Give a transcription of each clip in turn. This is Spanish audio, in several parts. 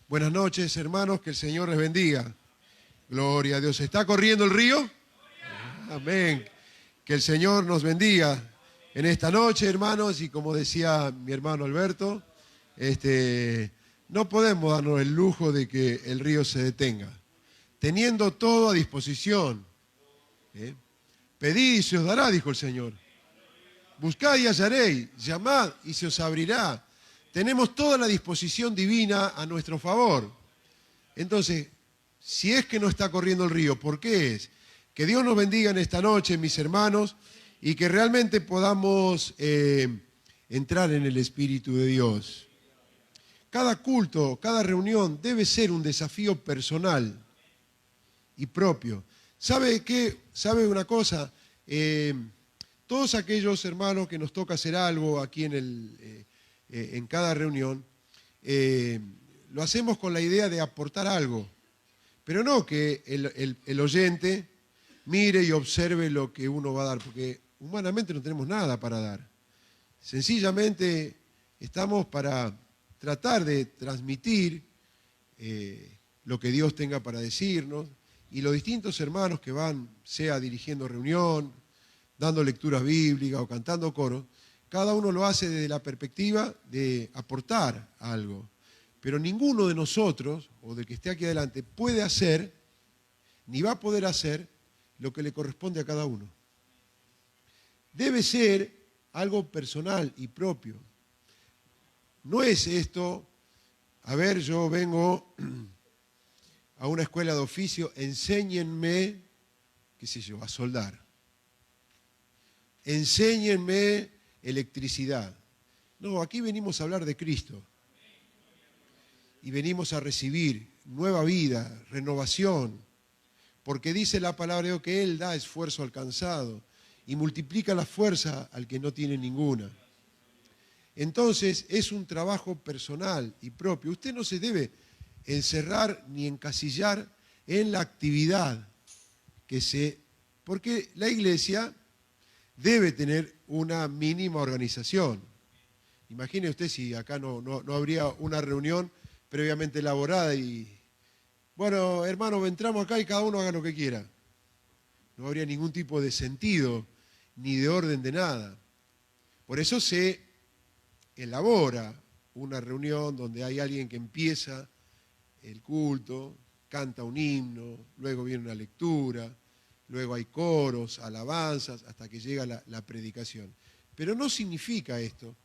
Buenas noches, hermanos, que el Señor les bendiga. Gloria a Dios. ¿Está corriendo el río? Amén. Que el Señor nos bendiga en esta noche, hermanos, y como decía mi hermano Alberto, no podemos darnos el lujo de que el río se detenga. Teniendo todo a disposición. Pedid y se os dará, dijo el Señor. Buscad y hallaréis, llamad y se os abrirá. Tenemos toda la disposición divina a nuestro favor. Entonces, si es que no está corriendo el río, ¿por qué es? Que Dios nos bendiga en esta noche, mis hermanos, y que realmente podamos entrar en el Espíritu de Dios. Cada culto, cada reunión debe ser un desafío personal y propio. ¿Sabe qué? ¿Sabe una cosa? Todos aquellos hermanos que nos toca hacer algo aquí en cada reunión, lo hacemos con la idea de aportar algo, pero no que el oyente mire y observe lo que uno va a dar, porque humanamente no tenemos nada para dar. Sencillamente estamos para tratar de transmitir lo que Dios tenga para decirnos, y los distintos hermanos que van, sea dirigiendo reunión, dando lecturas bíblicas o cantando coros, cada uno lo hace desde la perspectiva de aportar algo. Pero ninguno de nosotros, o del que esté aquí adelante, puede hacer, ni va a poder hacer, lo que le corresponde a cada uno. Debe ser algo personal y propio. No es esto, a ver, yo vengo a una escuela de oficio, enséñenme, qué sé yo, a soldar. Enséñenme electricidad. No, aquí venimos a hablar de Cristo. Y venimos a recibir nueva vida, renovación. Porque dice la palabra de Dios que Él da esfuerzo al cansado y multiplica la fuerza al que no tiene ninguna. Entonces es un trabajo personal y propio. Usted no se debe encerrar ni encasillar en la actividad porque la iglesia debe tener una mínima organización. Imagine usted si acá no habría una reunión previamente elaborada y, bueno, hermanos, entramos acá y cada uno haga lo que quiera. No habría ningún tipo de sentido ni de orden de nada. Por eso se elabora una reunión donde hay alguien que empieza el culto, canta un himno, luego viene una lectura, luego hay coros, alabanzas, hasta que llega la predicación. Pero no significa esto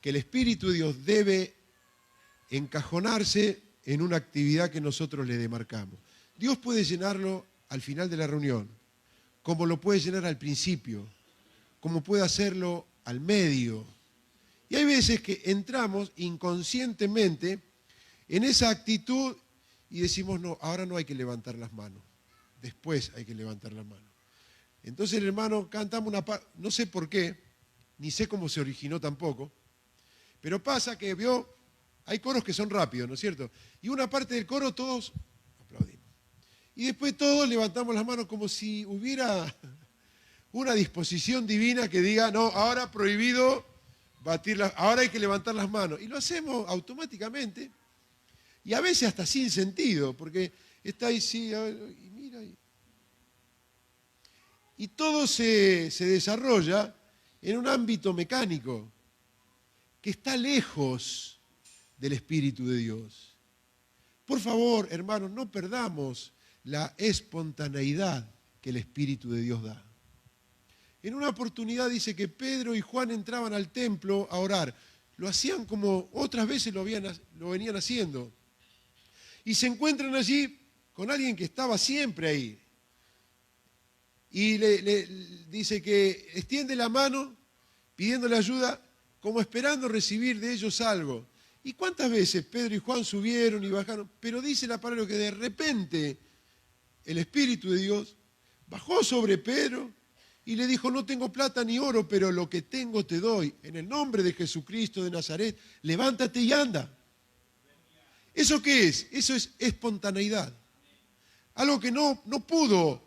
que el Espíritu de Dios debe encajonarse en una actividad que nosotros le demarcamos. Dios puede llenarlo al final de la reunión, como lo puede llenar al principio, como puede hacerlo al medio. Y hay veces que entramos inconscientemente en esa actitud y decimos, no, ahora no hay que levantar las manos. Después hay que levantar las manos. Entonces el hermano cantamos una parte, no sé por qué, ni sé cómo se originó tampoco, pero pasa que hay coros que son rápidos, ¿no es cierto? Y una parte del coro todos aplaudimos. Y después todos levantamos las manos como si hubiera una disposición divina que diga, no, ahora prohibido ahora hay que levantar las manos. Y lo hacemos automáticamente. Y a veces hasta sin sentido, porque está ahí, sí, y mira. Y todo se desarrolla en un ámbito mecánico que está lejos del Espíritu de Dios. Por favor, hermanos, no perdamos la espontaneidad que el Espíritu de Dios da. En una oportunidad dice que Pedro y Juan entraban al templo a orar. Lo hacían como otras veces lo venían haciendo. Y se encuentran allí con alguien que estaba siempre ahí. Y le dice que extiende la mano pidiéndole ayuda, como esperando recibir de ellos algo. ¿Y cuántas veces Pedro y Juan subieron y bajaron? Pero dice la palabra que de repente el Espíritu de Dios bajó sobre Pedro y le dijo, no tengo plata ni oro, pero lo que tengo te doy. En el nombre de Jesucristo de Nazaret, levántate y anda. ¿Eso qué es? Eso es espontaneidad. Algo que no pudo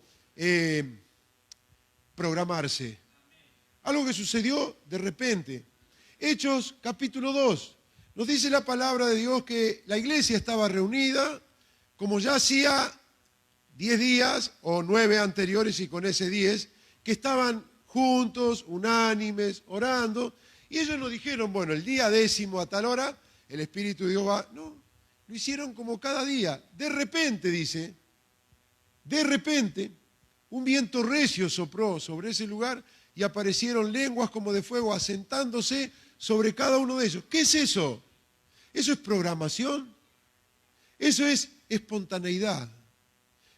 programarse. Algo que sucedió de repente. Hechos capítulo 2. Nos dice la palabra de Dios que la iglesia estaba reunida, como ya hacía 10 días o 9 anteriores y con ese 10, que estaban juntos, unánimes, orando, y ellos nos dijeron, bueno, el día 10 a tal hora, el Espíritu de Dios va. No, lo hicieron como cada día. De repente, dice, de repente, un viento recio sopló sobre ese lugar y aparecieron lenguas como de fuego asentándose sobre cada uno de ellos. ¿Qué es eso? Eso es programación. Eso es espontaneidad.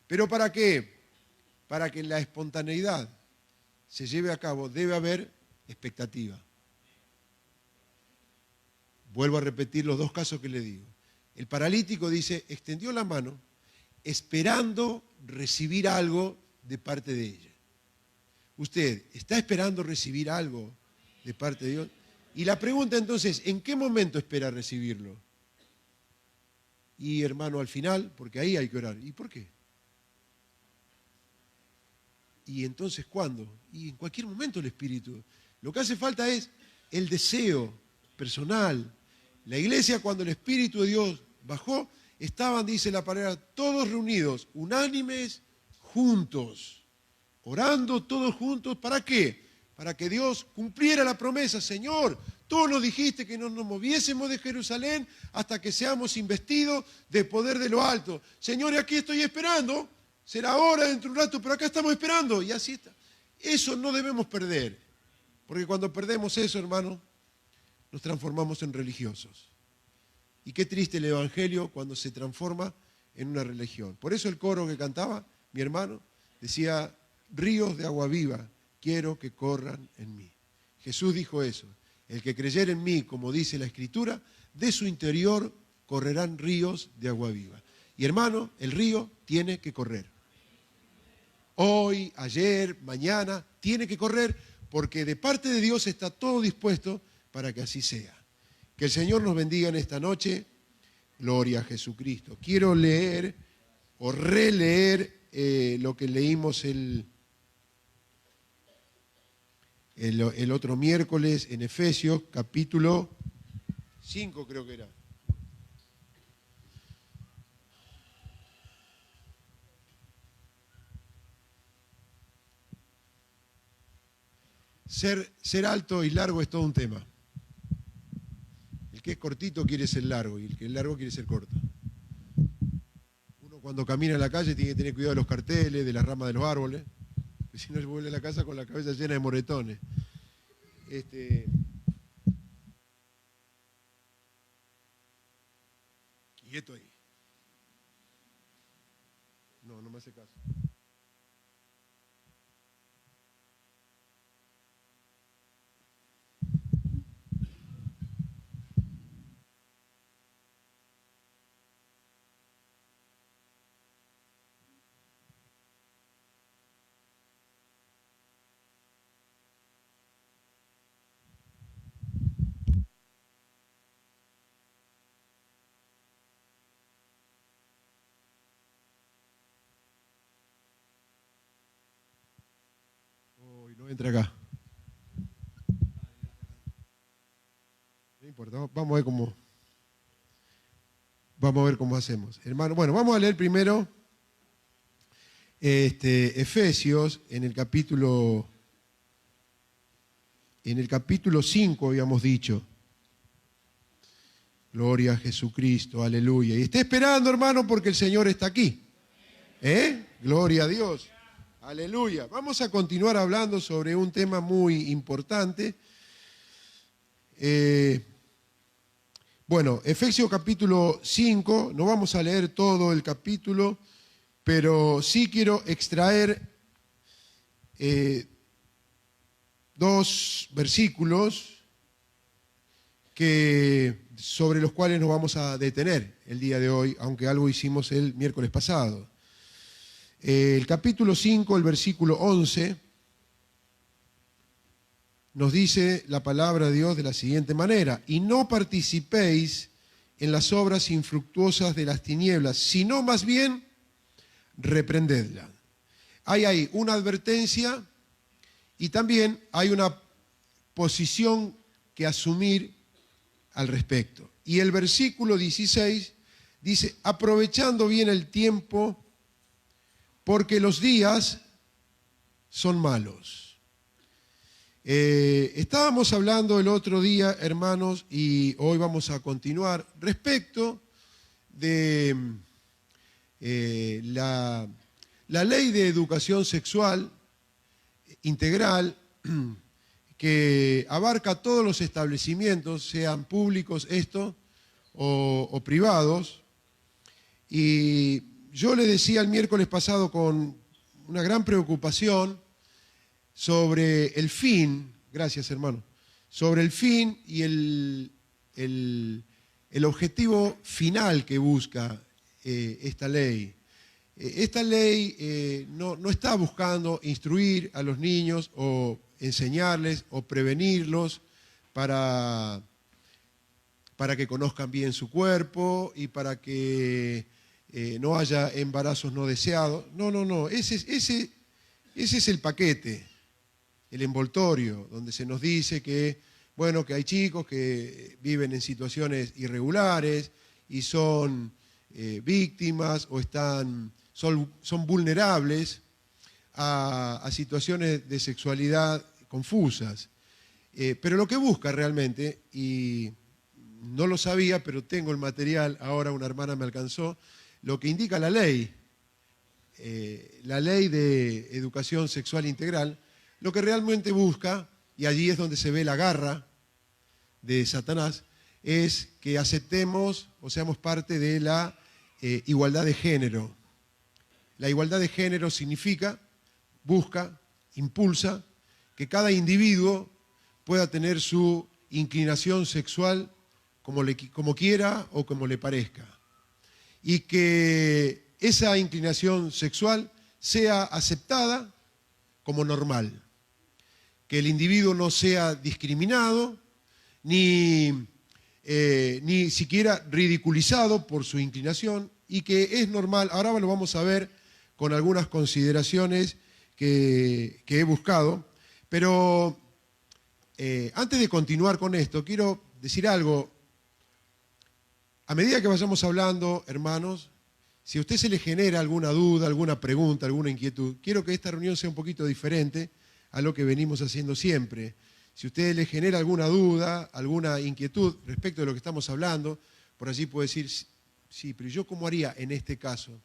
¿Pero para qué? Para que en la espontaneidad se lleve a cabo debe haber expectativa. Vuelvo a repetir los 2 casos que le digo. El paralítico dice, extendió la mano esperando recibir algo de parte de ella. ¿Usted está esperando recibir algo de parte de Dios? Y la pregunta entonces, ¿en qué momento espera recibirlo? Y hermano, al final, porque ahí hay que orar. ¿Y por qué? ¿Y entonces cuándo? Y en cualquier momento el Espíritu. Lo que hace falta es el deseo personal. La iglesia, cuando el Espíritu de Dios bajó, estaban, dice la palabra, todos reunidos, unánimes, juntos, orando todos juntos. ¿Para qué? Para que Dios cumpliera la promesa. Señor, tú nos dijiste que no nos moviésemos de Jerusalén hasta que seamos investidos de poder de lo alto. Señor, aquí estoy esperando. Será ahora, dentro de un rato, pero acá estamos esperando. Y así está. Eso no debemos perder. Porque cuando perdemos eso, hermano, nos transformamos en religiosos. Y qué triste el Evangelio cuando se transforma en una religión. Por eso el coro que cantaba, mi hermano, decía, ríos de agua viva, quiero que corran en mí. Jesús dijo eso. El que creyere en mí, como dice la Escritura, de su interior correrán ríos de agua viva. Y hermano, el río tiene que correr. Hoy, ayer, mañana, tiene que correr porque de parte de Dios está todo dispuesto para que así sea. Que el Señor nos bendiga en esta noche. Gloria a Jesucristo. Quiero leer o releer lo que leímos el otro miércoles en Efesios, capítulo 5 creo que era. Ser alto y largo es todo un tema. El que es cortito quiere ser largo y el que es largo quiere ser corto. Uno cuando camina en la calle tiene que tener cuidado de los carteles, de las ramas de los árboles, porque si no se vuelve a la casa con la cabeza llena de moretones. Quieto ahí. No me hace caso. No entra acá. No importa, vamos a ver cómo hacemos. Hermano, bueno, vamos a leer primero Efesios en el capítulo 5 habíamos dicho. Gloria a Jesucristo, aleluya. Y esté esperando, hermano, porque el Señor está aquí. Gloria a Dios. Aleluya. Vamos a continuar hablando sobre un tema muy importante. Bueno, Efesios capítulo 5, no vamos a leer todo el capítulo, pero sí quiero extraer 2 versículos sobre los cuales nos vamos a detener el día de hoy, aunque algo hicimos el miércoles pasado. El capítulo 5, el versículo 11, nos dice la palabra de Dios de la siguiente manera: y no participéis en las obras infructuosas de las tinieblas, sino más bien reprendedlas. Hay una advertencia y también hay una posición que asumir al respecto. Y el versículo 16 dice, aprovechando bien el tiempo, porque los días son malos. Estábamos hablando el otro día, hermanos, y hoy vamos a continuar, respecto de la ley de educación sexual integral que abarca todos los establecimientos, sean públicos o privados. Y yo le decía el miércoles pasado con una gran preocupación sobre el fin, gracias hermano, sobre el fin y el objetivo final que busca esta ley. Esta ley no está buscando instruir a los niños o enseñarles o prevenirlos para que conozcan bien su cuerpo y para que no haya embarazos no deseados. No, ese es el paquete, el envoltorio, donde se nos dice que, bueno, que hay chicos que viven en situaciones irregulares y son víctimas o son vulnerables a situaciones de sexualidad confusas. Pero lo que busca realmente, y no lo sabía, pero tengo el material, ahora una hermana me alcanzó, lo que indica la ley de educación sexual integral, lo que realmente busca, y allí es donde se ve la garra de Satanás, es que aceptemos o seamos parte de la igualdad de género. La igualdad de género significa, busca, impulsa, que cada individuo pueda tener su inclinación sexual como quiera o como le parezca. Y que esa inclinación sexual sea aceptada como normal. Que el individuo no sea discriminado, ni siquiera ridiculizado por su inclinación, y que es normal. Ahora lo vamos a ver con algunas consideraciones que he buscado, pero antes de continuar con esto, quiero decir algo. A medida que vayamos hablando, hermanos, si a usted se le genera alguna duda, alguna pregunta, alguna inquietud, quiero que esta reunión sea un poquito diferente a lo que venimos haciendo siempre. Si a usted le genera alguna duda, alguna inquietud respecto de lo que estamos hablando, por allí puede decir, sí, pero ¿yo cómo haría en este caso?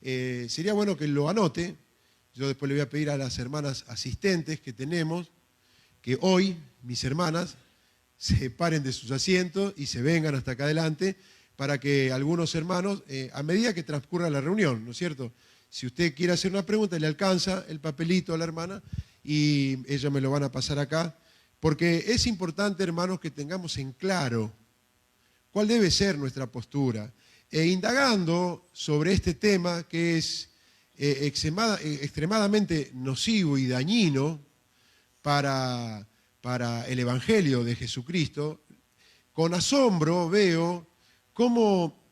Sería bueno que lo anote. Yo después le voy a pedir a las hermanas asistentes que tenemos, que hoy, mis hermanas, se paren de sus asientos y se vengan hasta acá adelante para que algunos hermanos, a medida que transcurra la reunión, ¿no es cierto? Si usted quiere hacer una pregunta, le alcanza el papelito a la hermana y ellos me lo van a pasar acá, porque es importante, hermanos, que tengamos en claro cuál debe ser nuestra postura. Indagando sobre este tema que es extremadamente nocivo y dañino para el Evangelio de Jesucristo, con asombro veo cómo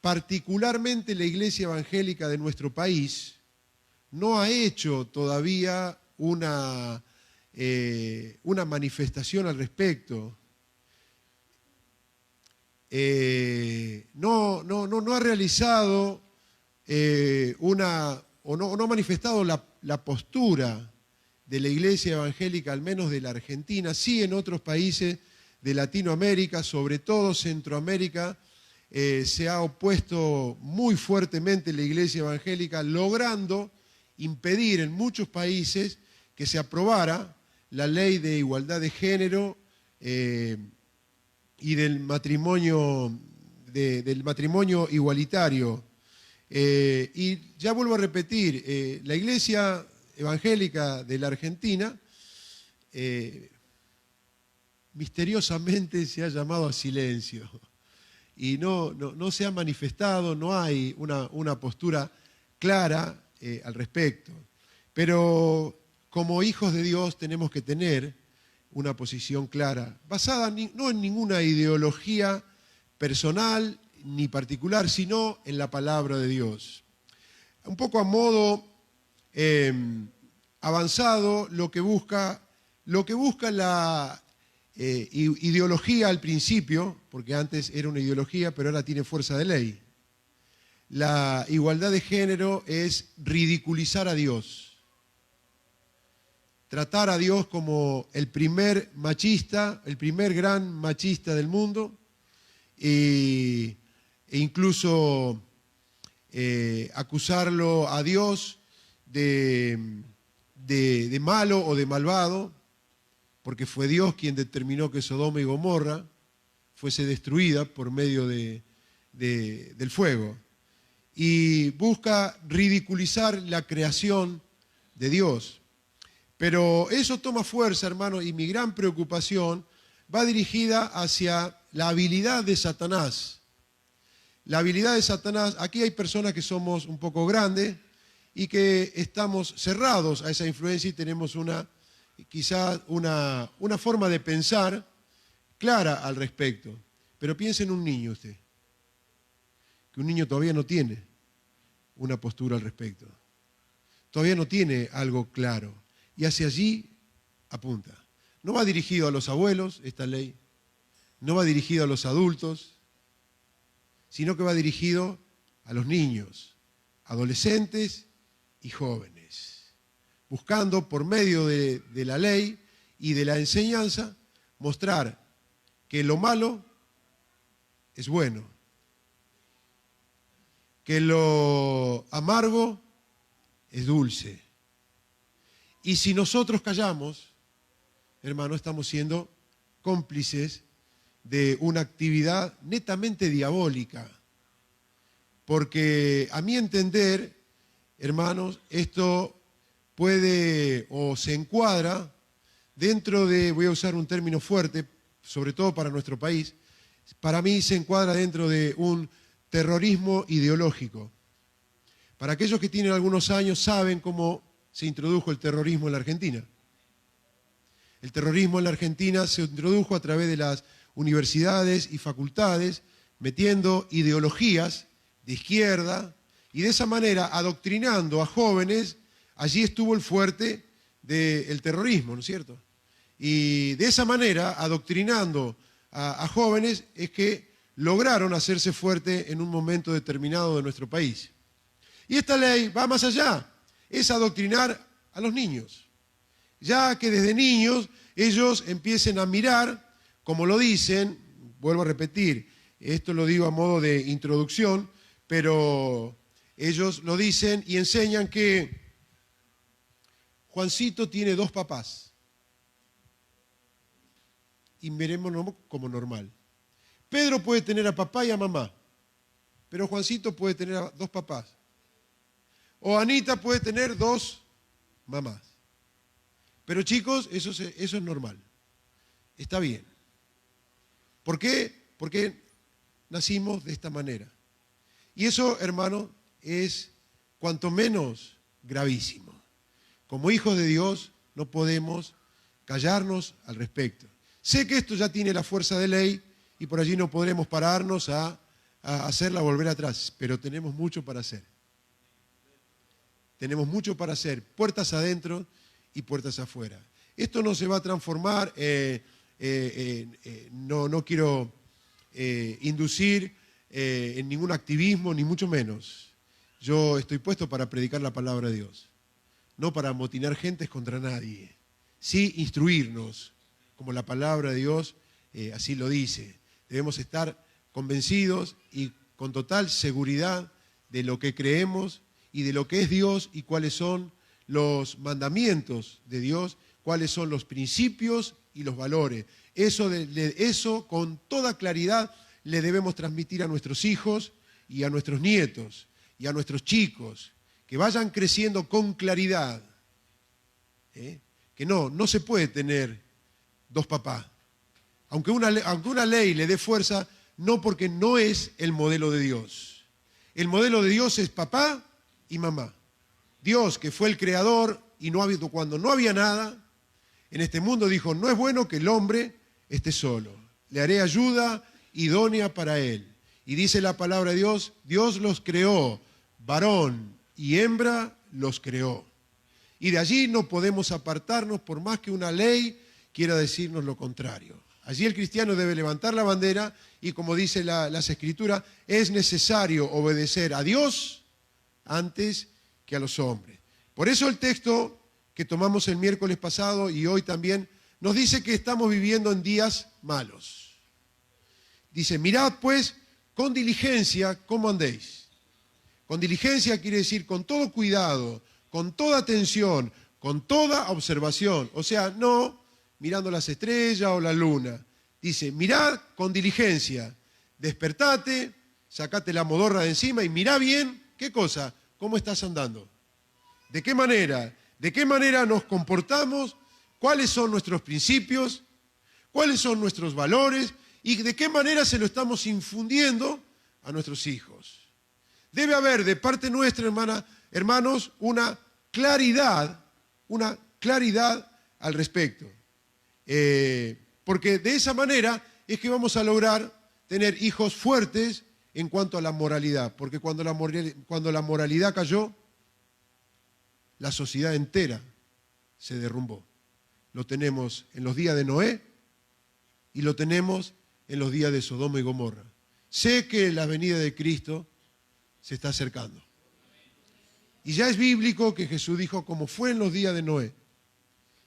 particularmente la Iglesia Evangélica de nuestro país no ha hecho todavía una manifestación al respecto. No ha realizado no ha manifestado la postura de la Iglesia Evangélica, al menos de la Argentina, sí en otros países de Latinoamérica, sobre todo Centroamérica, se ha opuesto muy fuertemente la Iglesia Evangélica, logrando impedir en muchos países que se aprobara la ley de igualdad de género y del matrimonio igualitario. Y ya vuelvo a repetir, la Iglesia Evangélica de la Argentina misteriosamente se ha llamado a silencio y no se ha manifestado, no hay una postura clara al respecto. Pero como hijos de Dios tenemos que tener una posición clara, basada no en ninguna ideología personal ni particular, sino en la palabra de Dios. Un poco a modo avanzado, lo que busca ideología al principio, porque antes era una ideología, pero ahora tiene fuerza de ley. La igualdad de género es ridiculizar a Dios. Tratar a Dios como el primer machista, el primer gran machista del mundo, e incluso acusarlo a Dios de malo o de malvado, porque fue Dios quien determinó que Sodoma y Gomorra fuese destruida por medio del fuego. Y busca ridiculizar la creación de Dios. Pero eso toma fuerza, hermano, y mi gran preocupación va dirigida hacia la habilidad de Satanás. La habilidad de Satanás, aquí hay personas que somos un poco grandes y que estamos cerrados a esa influencia y tenemos quizás una forma de pensar clara al respecto. Pero piense en un niño usted, que un niño todavía no tiene una postura al respecto. Todavía no tiene algo claro. Y hacia allí apunta. No va dirigido a los abuelos, esta ley. No va dirigido a los adultos, sino que va dirigido a los niños, adolescentes y jóvenes. Buscando por medio de la ley y de la enseñanza mostrar que lo malo es bueno, que lo amargo es dulce. Y si nosotros callamos, hermano, estamos siendo cómplices de una actividad netamente diabólica. Porque a mi entender, hermanos, esto puede o se encuadra dentro de, voy a usar un término fuerte, sobre todo para nuestro país, para mí se encuadra dentro de un terrorismo ideológico. Para aquellos que tienen algunos años saben cómo se introdujo el terrorismo en la Argentina. El terrorismo en la Argentina se introdujo a través de las universidades y facultades, metiendo ideologías de izquierda y de esa manera adoctrinando a jóvenes. Allí estuvo el fuerte del terrorismo, ¿no es cierto? Y de esa manera, adoctrinando a jóvenes, es que lograron hacerse fuerte en un momento determinado de nuestro país. Y esta ley va más allá, es adoctrinar a los niños, ya que desde niños ellos empiecen a mirar, como lo dicen, vuelvo a repetir, esto lo digo a modo de introducción, pero ellos lo dicen y enseñan que Juancito tiene 2 papás y mirémoslo como normal. Pedro puede tener a papá y a mamá, pero Juancito puede tener a 2 papás. O Anita puede tener 2 mamás. Pero chicos, eso es normal. Está bien. ¿Por qué? Porque nacimos de esta manera. Y eso, hermano, es cuanto menos gravísimo. Como hijos de Dios no podemos callarnos al respecto. Sé que esto ya tiene la fuerza de ley y por allí no podremos pararnos a hacerla volver atrás, pero tenemos mucho para hacer. Tenemos mucho para hacer, puertas adentro y puertas afuera. Esto no se va a transformar, no quiero inducir en ningún activismo, ni mucho menos. Yo estoy puesto para predicar la palabra de Dios, no para amotinar gentes contra nadie. Sí instruirnos, como la palabra de Dios así lo dice. Debemos estar convencidos y con total seguridad de lo que creemos y de lo que es Dios y cuáles son los mandamientos de Dios, cuáles son los principios y los valores. Eso con toda claridad le debemos transmitir a nuestros hijos y a nuestros nietos y a nuestros chicos, que vayan creciendo con claridad. Que no se puede tener 2 papás. Aunque una ley le dé fuerza, no, porque no es el modelo de Dios. El modelo de Dios es papá y mamá. Dios, que fue el creador y cuando no había nada en este mundo, dijo: no es bueno que el hombre esté solo. Le haré ayuda idónea para él. Y dice la palabra de Dios: Dios los creó, varón y hembra los creó. Y de allí no podemos apartarnos por más que una ley quiera decirnos lo contrario. Allí el cristiano debe levantar la bandera y, como dice las Escrituras, es necesario obedecer a Dios antes que a los hombres. Por eso el texto que tomamos el miércoles pasado y hoy también nos dice que estamos viviendo en días malos. Dice, mirad pues con diligencia cómo andéis. Con diligencia quiere decir con todo cuidado, con toda atención, con toda observación. O sea, no mirando las estrellas o la luna. Dice, mirad con diligencia, despertate, sacate la modorra de encima y mirá bien, ¿qué cosa? ¿Cómo estás andando? ¿De qué manera? ¿De qué manera nos comportamos? ¿Cuáles son nuestros principios? ¿Cuáles son nuestros valores? ¿Y de qué manera se lo estamos infundiendo a nuestros hijos? Debe haber de parte nuestra, hermanos, una claridad al respecto. Porque de esa manera es que vamos a lograr tener hijos fuertes en cuanto a la moralidad. Porque cuando la moralidad cayó, la sociedad entera se derrumbó. Lo tenemos en los días de Noé y lo tenemos en los días de Sodoma y Gomorra. Sé que la venida de Cristo se está acercando. Y ya es bíblico que Jesús dijo, como fue en los días de Noé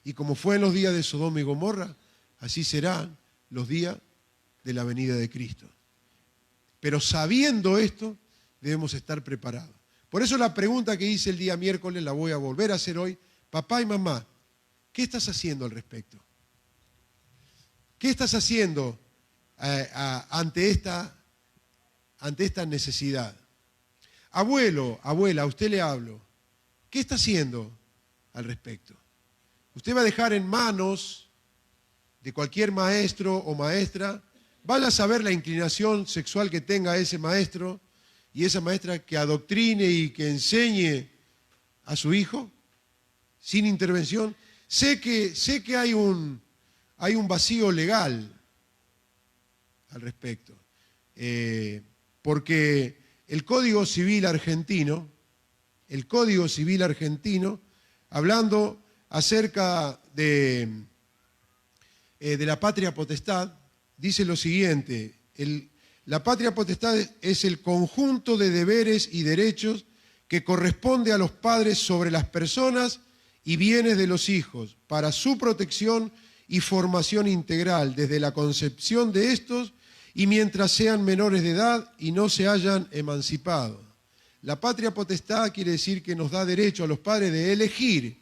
y como fue en los días de Sodoma y Gomorra, así serán los días de la venida de Cristo. Pero sabiendo esto, debemos estar preparados. Por eso la pregunta que hice el día miércoles la voy a volver a hacer hoy. Papá y mamá, ¿qué estás haciendo al respecto? ¿Qué estás haciendo ante esta necesidad? Abuelo, abuela, a usted le hablo. ¿Qué está haciendo al respecto? Usted va a dejar en manos de cualquier maestro o maestra, vaya a saber la inclinación sexual que tenga ese maestro y esa maestra, que adoctrine y que enseñe a su hijo sin intervención. Sé que hay un vacío legal al respecto, porque el Código Civil argentino, hablando acerca de la patria potestad, dice lo siguiente: la patria potestad es el conjunto de deberes y derechos que corresponde a los padres sobre las personas y bienes de los hijos, para su protección y formación integral, desde la concepción de estos y mientras sean menores de edad y no se hayan emancipado. La patria potestad quiere decir que nos da derecho a los padres de elegir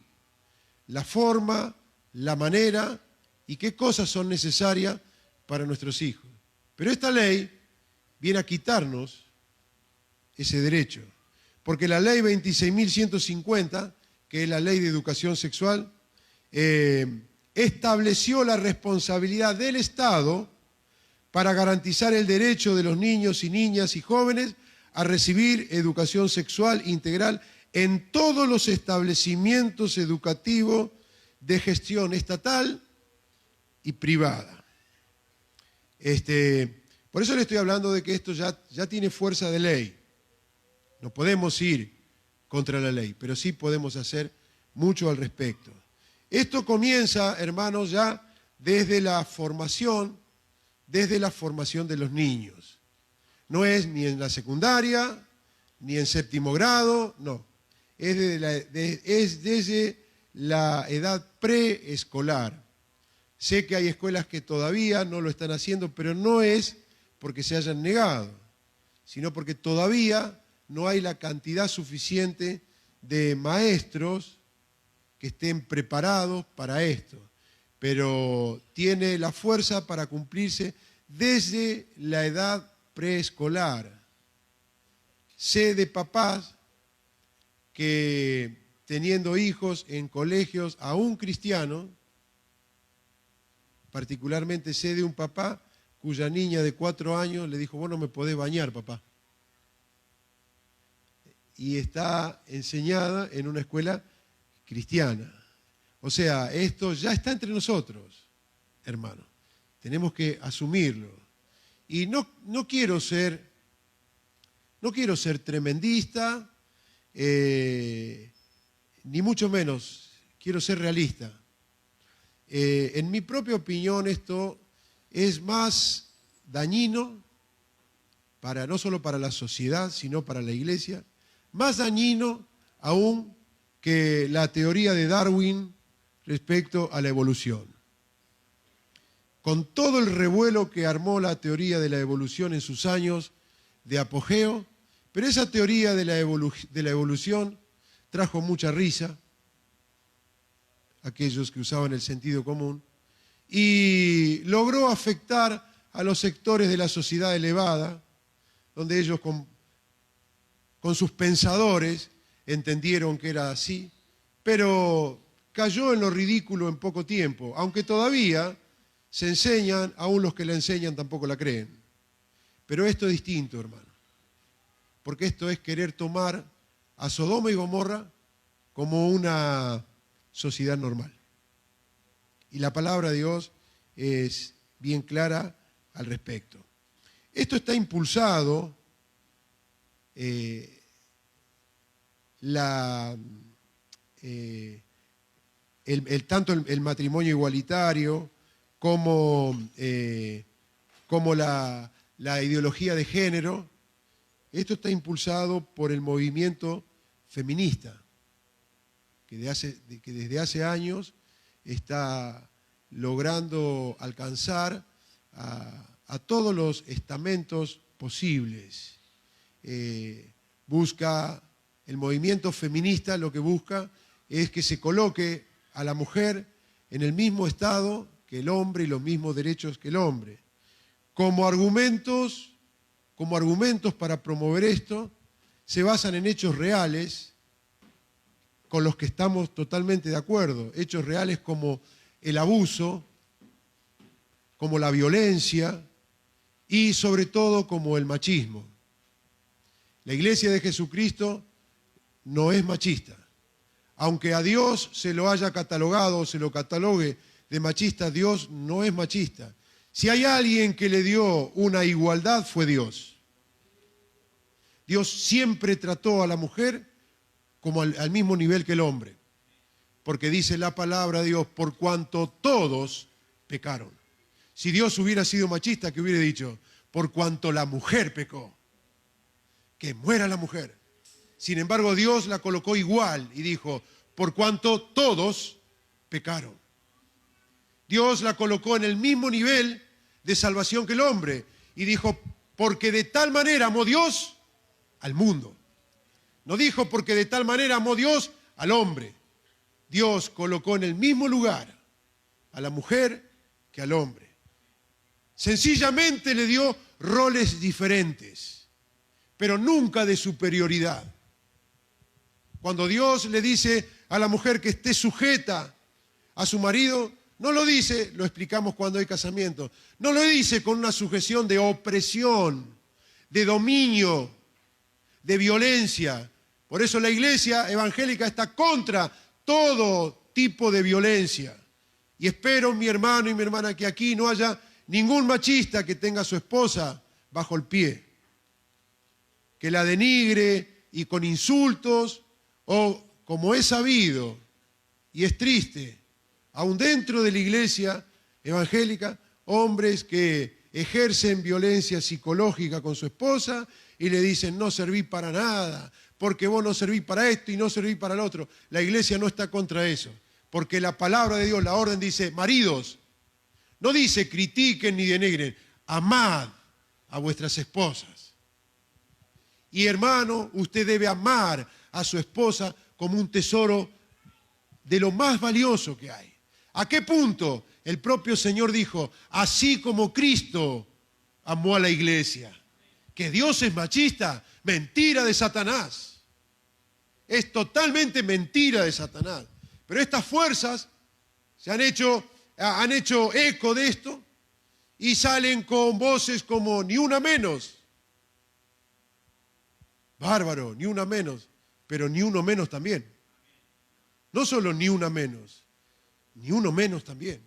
la forma, la manera y qué cosas son necesarias para nuestros hijos. Pero esta ley viene a quitarnos ese derecho, porque la ley 26.150, que es la ley de educación sexual, estableció la responsabilidad del Estado para garantizar el derecho de los niños y niñas y jóvenes a recibir educación sexual integral en todos los establecimientos educativos de gestión estatal y privada. Por eso le estoy hablando de que esto ya tiene fuerza de ley. No podemos ir contra la ley, pero sí podemos hacer mucho al respecto. Esto comienza, hermanos, ya desde la formación de los niños. No es ni en la secundaria, ni en séptimo grado, no. Es desde la edad preescolar. Sé que hay escuelas que todavía no lo están haciendo, pero no es porque se hayan negado, sino porque todavía no hay la cantidad suficiente de maestros que estén preparados para esto. Pero tiene la fuerza para cumplirse desde la edad preescolar. Sé de papás que, teniendo hijos en colegios aún cristianos, particularmente sé de un papá cuya niña de 4 años le dijo: vos no me podés bañar, papá. Y está enseñada en una escuela cristiana. O sea, esto ya está entre nosotros, hermanos. Tenemos que asumirlo. Y no quiero ser tremendista, ni mucho menos, quiero ser realista. En mi propia opinión, esto es más dañino, no solo para la sociedad, sino para la Iglesia, más dañino aún que la teoría de Darwin respecto a la evolución. Con todo el revuelo que armó la teoría de la evolución en sus años de apogeo, pero esa teoría de la evolución trajo mucha risa a aquellos que usaban el sentido común y logró afectar a los sectores de la sociedad elevada, donde ellos con sus pensadores entendieron que era así, pero cayó en lo ridículo en poco tiempo, aunque todavía se enseñan, aún los que la enseñan tampoco la creen. Pero esto es distinto, hermano, porque esto es querer tomar a Sodoma y Gomorra como una sociedad normal. Y la palabra de Dios es bien clara al respecto. Esto está impulsado, tanto el matrimonio igualitario como la ideología de género. Esto está impulsado por el movimiento feminista, que desde hace años está logrando alcanzar a todos los estamentos posibles. El movimiento feminista lo que busca es que se coloque a la mujer en el mismo estado que el hombre y los mismos derechos que el hombre. Como argumentos para promover esto, se basan en hechos reales con los que estamos totalmente de acuerdo. Hechos reales como el abuso, como la violencia y sobre todo como el machismo. La Iglesia de Jesucristo no es machista. Aunque a Dios se lo haya catalogado o se lo catalogue de machista, Dios no es machista. Si hay alguien que le dio una igualdad, fue Dios. Dios siempre trató a la mujer como al mismo nivel que el hombre. Porque dice la palabra de Dios, por cuanto todos pecaron. Si Dios hubiera sido machista, ¿qué hubiera dicho? Por cuanto la mujer pecó. Que muera la mujer. Sin embargo, Dios la colocó igual y dijo, por cuanto todos pecaron. Dios la colocó en el mismo nivel de salvación que el hombre. Y dijo, porque de tal manera amó Dios al mundo. No dijo porque de tal manera amó Dios al hombre. Dios colocó en el mismo lugar a la mujer que al hombre. Sencillamente le dio roles diferentes, pero nunca de superioridad. Cuando Dios le dice a la mujer que esté sujeta a su marido, no lo dice, lo explicamos cuando hay casamiento, no lo dice con una sujeción de opresión, de dominio, de violencia. Por eso la Iglesia evangélica está contra todo tipo de violencia. Y espero, mi hermano y mi hermana, que aquí no haya ningún machista que tenga a su esposa bajo el pie, que la denigre y con insultos, o como es sabido y es triste, aún dentro de la Iglesia evangélica, hombres que ejercen violencia psicológica con su esposa y le dicen, no serví para nada, porque vos no servís para esto y no servís para el otro. La Iglesia no está contra eso, porque la palabra de Dios, la orden dice, maridos, no dice critiquen ni denigren, amad a vuestras esposas. Y hermano, usted debe amar a su esposa como un tesoro de lo más valioso que hay. ¿A qué punto? El propio Señor dijo, así como Cristo amó a la Iglesia. ¿Que Dios es machista? Mentira de Satanás. Es totalmente mentira de Satanás. Pero estas fuerzas se han hecho eco de esto y salen con voces como ni una menos. Bárbaro, ni una menos, pero ni uno menos también. No solo ni una menos, ni uno menos también.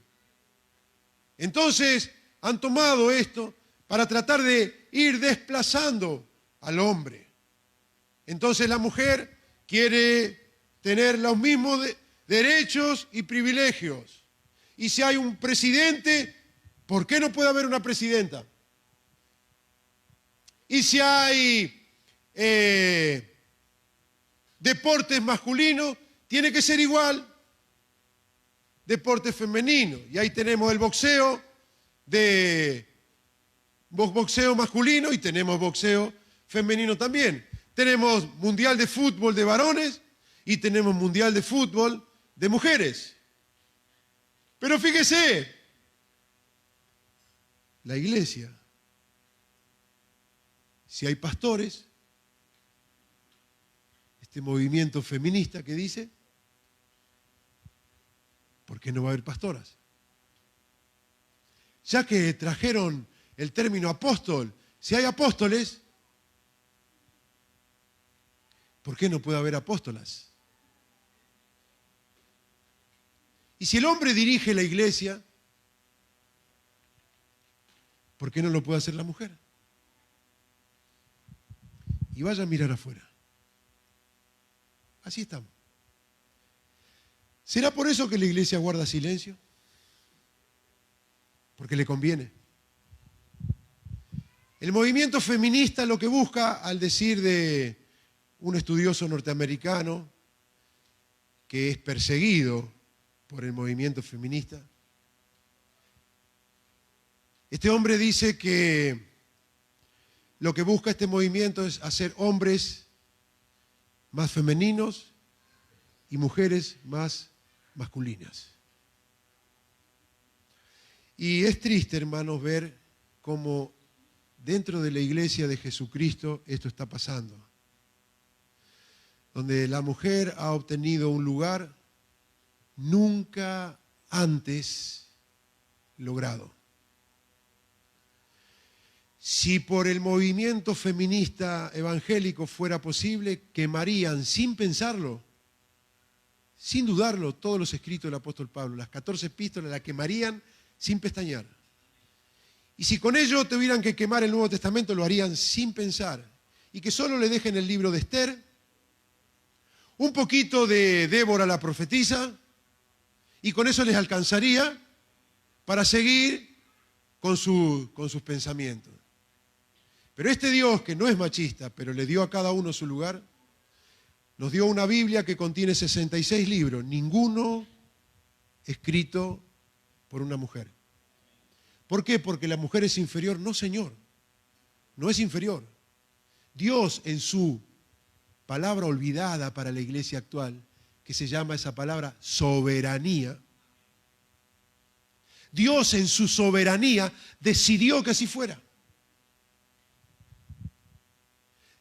Entonces han tomado esto para tratar de ir desplazando al hombre. Entonces la mujer quiere tener los mismos derechos y privilegios. Y si hay un presidente, ¿Por qué no puede haber una presidenta? Y si hay deportes masculinos, tiene que ser igual. Deporte femenino. Y ahí tenemos el boxeo boxeo masculino y tenemos boxeo femenino también. Tenemos mundial de fútbol de varones y tenemos mundial de fútbol de mujeres. Pero fíjese, la iglesia, si hay pastores, este movimiento feminista que dice, ¿por qué no va a haber pastoras? Ya que trajeron el término apóstol, si hay apóstoles, ¿por qué no puede haber apóstolas? Y si el hombre dirige la iglesia, ¿por qué no lo puede hacer la mujer? Y vaya a mirar afuera. Así estamos. ¿Será por eso que la iglesia guarda silencio? Porque le conviene. El movimiento feminista lo que busca, al decir de un estudioso norteamericano que es perseguido por el movimiento feminista, este hombre dice que lo que busca este movimiento es hacer hombres más femeninos y mujeres más masculinas. Y es triste, hermanos, ver cómo dentro de la iglesia de Jesucristo esto está pasando. Donde la mujer ha obtenido un lugar nunca antes logrado. Si por el movimiento feminista evangélico fuera posible, quemarían sin pensarlo, sin dudarlo, todos los escritos del apóstol Pablo. Las 14 epístolas las quemarían sin pestañear. Y si con ello tuvieran que quemar el Nuevo Testamento, lo harían sin pensar. Y que solo le dejen el libro de Esther, un poquito de Débora la profetisa, y con eso les alcanzaría para seguir con sus pensamientos. Pero este Dios, que no es machista, pero le dio a cada uno su lugar, nos dio una Biblia que contiene 66 libros, ninguno escrito por una mujer. ¿Por qué? Porque la mujer es inferior. No, señor, no es inferior. Dios, en su palabra olvidada para la iglesia actual, que se llama esa palabra soberanía, Dios en su soberanía decidió que así fuera.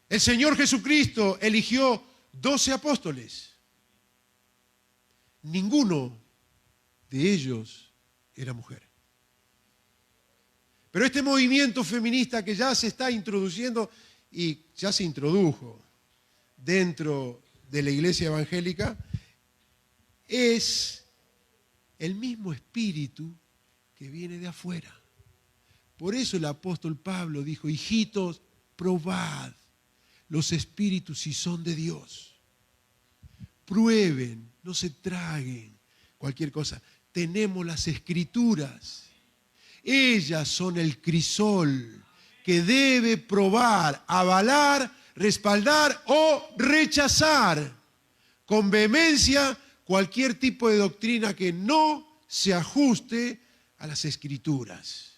El Señor Jesucristo eligió 12 apóstoles. Ninguno de ellos era mujer. Pero este movimiento feminista que ya se está introduciendo y ya se introdujo dentro de la iglesia evangélica, es el mismo espíritu que viene de afuera. Por eso el apóstol Pablo dijo, hijitos, probad los espíritus si son de Dios. Prueben, no se traguen cualquier cosa. Tenemos las escrituras. Ellas son el crisol que debe probar, avalar, respaldar o rechazar con vehemencia cualquier tipo de doctrina que no se ajuste a las escrituras.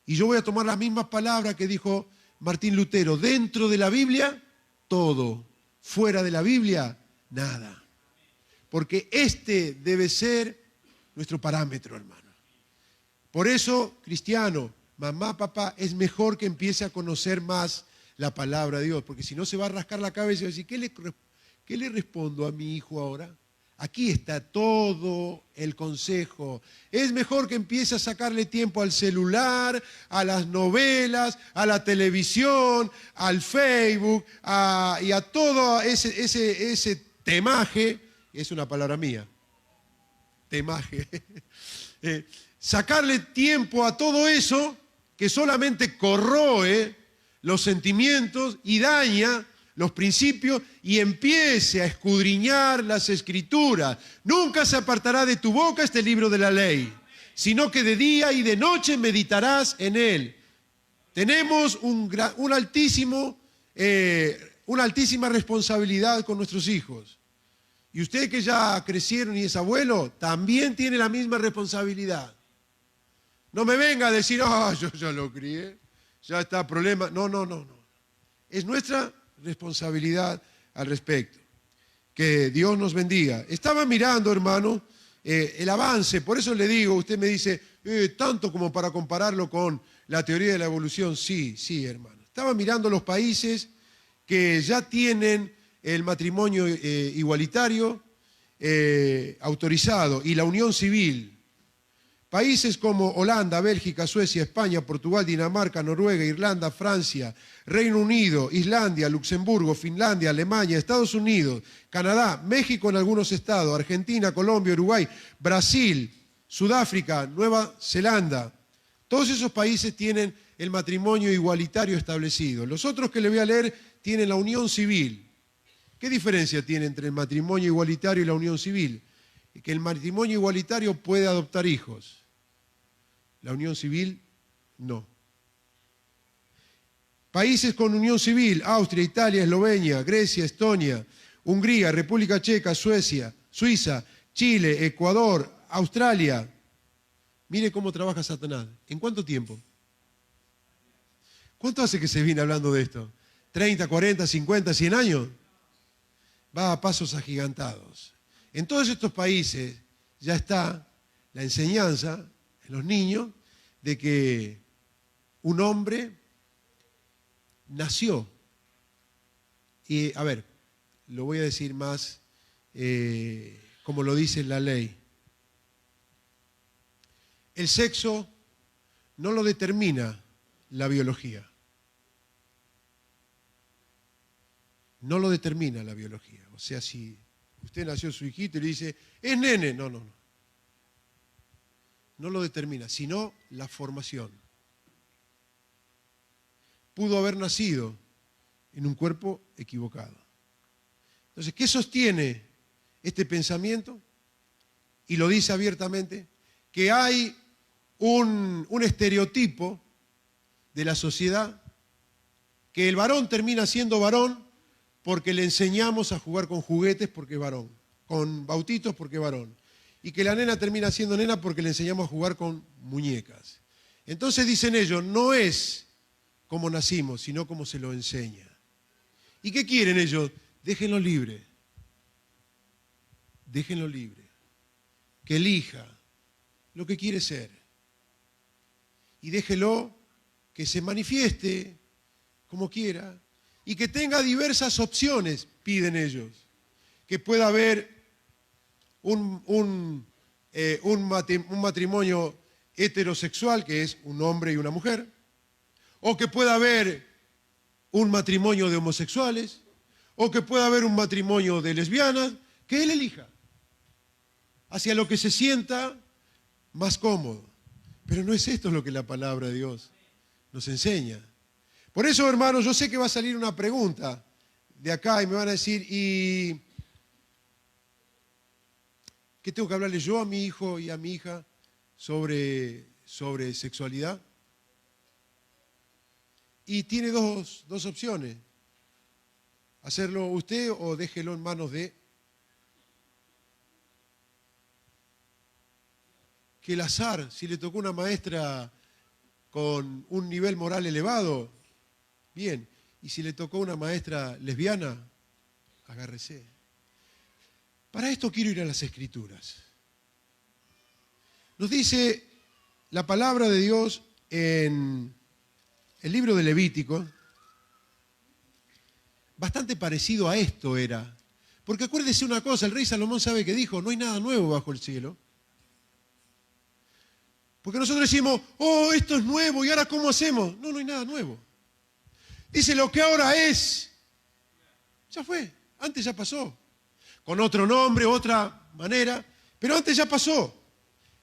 Y yo voy a tomar las mismas palabras que dijo Martín Lutero: dentro de la Biblia, todo; fuera de la Biblia, nada. Porque este debe ser nuestro parámetro, hermano. Por eso, cristiano, mamá, papá, es mejor que empiece a conocer más la palabra de Dios, porque si no se va a rascar la cabeza y va a decir, ¿qué le respondo a mi hijo ahora? Aquí está todo el consejo. Es mejor que empiece a sacarle tiempo al celular, a las novelas, a la televisión, al Facebook, y a todo ese temaje. Es una palabra mía. Temaje. Sacarle tiempo a todo eso que solamente corroe los sentimientos y daña los principios, y empiece a escudriñar las Escrituras. Nunca se apartará de tu boca este libro de la ley, sino que de día y de noche meditarás en él. Tenemos una altísima responsabilidad con nuestros hijos. Y usted que ya crecieron y es abuelo, también tiene la misma responsabilidad. No me venga a decir, yo ya lo crié, ya está problema. No. Es nuestra responsabilidad al respecto. Que Dios nos bendiga. Estaba mirando, hermano, el avance, por eso le digo, usted me dice, tanto como para compararlo con la teoría de la evolución. Sí, hermano. Estaba mirando los países que ya tienen el matrimonio igualitario autorizado y la unión civil. Países como Holanda, Bélgica, Suecia, España, Portugal, Dinamarca, Noruega, Irlanda, Francia, Reino Unido, Islandia, Luxemburgo, Finlandia, Alemania, Estados Unidos, Canadá, México en algunos estados, Argentina, Colombia, Uruguay, Brasil, Sudáfrica, Nueva Zelanda. Todos esos países tienen el matrimonio igualitario establecido. Los otros que le voy a leer tienen la unión civil. ¿Qué diferencia tiene entre el matrimonio igualitario y la unión civil? Que el matrimonio igualitario puede adoptar hijos. La unión civil, no. Países con unión civil: Austria, Italia, Eslovenia, Grecia, Estonia, Hungría, República Checa, Suecia, Suiza, Chile, Ecuador, Australia. Mire cómo trabaja Satanás. ¿En cuánto tiempo? ¿Cuánto hace que se viene hablando de esto? ¿30, 40, 50, 100 años? Va a pasos agigantados. En todos estos países ya está la enseñanza en los niños de que un hombre nació. Y, a ver, lo voy a decir más como lo dice la ley. El sexo no lo determina la biología. No lo determina la biología. O sea, si usted nació su hijito y le dice, es nene. No. No lo determina, sino la formación. Pudo haber nacido en un cuerpo equivocado. Entonces, ¿qué sostiene este pensamiento? Y lo dice abiertamente, que hay un estereotipo de la sociedad, que el varón termina siendo varón porque le enseñamos a jugar con juguetes porque es varón, con bautitos porque es varón, y que la nena termina siendo nena porque le enseñamos a jugar con muñecas. Entonces dicen ellos, no es como nacimos, sino como se lo enseña. ¿Y qué quieren ellos? Déjenlo libre. Déjenlo libre. Que elija lo que quiere ser. Y déjelo que se manifieste como quiera. Y que tenga diversas opciones, piden ellos. Que pueda haber un matrimonio heterosexual, que es un hombre y una mujer. O que pueda haber un matrimonio de homosexuales. O que pueda haber un matrimonio de lesbianas. Que él elija. Hacia lo que se sienta más cómodo. Pero no es esto lo que la palabra de Dios nos enseña. Por eso, hermanos, yo sé que va a salir una pregunta de acá y me van a decir, ¿y qué tengo que hablarle yo a mi hijo y a mi hija sobre sexualidad? Y tiene dos opciones. Hacerlo usted o déjelo en manos de que el azar, si le tocó una maestra con un nivel moral elevado, bien. Y si le tocó una maestra lesbiana, agárrese. Para esto quiero ir a las Escrituras. Nos dice la palabra de Dios en el libro de Levítico, bastante parecido a esto era. Porque acuérdese una cosa, el rey Salomón sabe que dijo, no hay nada nuevo bajo el cielo. Porque nosotros decimos, esto es nuevo, ¿y ahora cómo hacemos? No hay nada nuevo. Dice, lo que ahora es, ya fue, antes ya pasó. Con otro nombre, otra manera, pero antes ya pasó.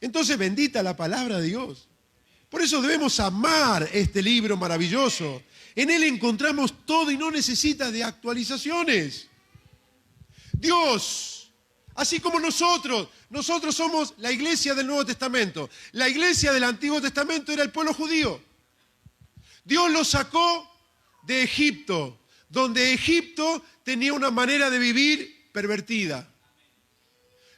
Entonces, bendita la palabra de Dios. Por eso debemos amar este libro maravilloso. En él encontramos todo y no necesita de actualizaciones. Dios Así como nosotros somos la iglesia del Nuevo Testamento. La iglesia del Antiguo Testamento era el pueblo judío. Dios los sacó de Egipto, donde Egipto tenía una manera de vivir pervertida.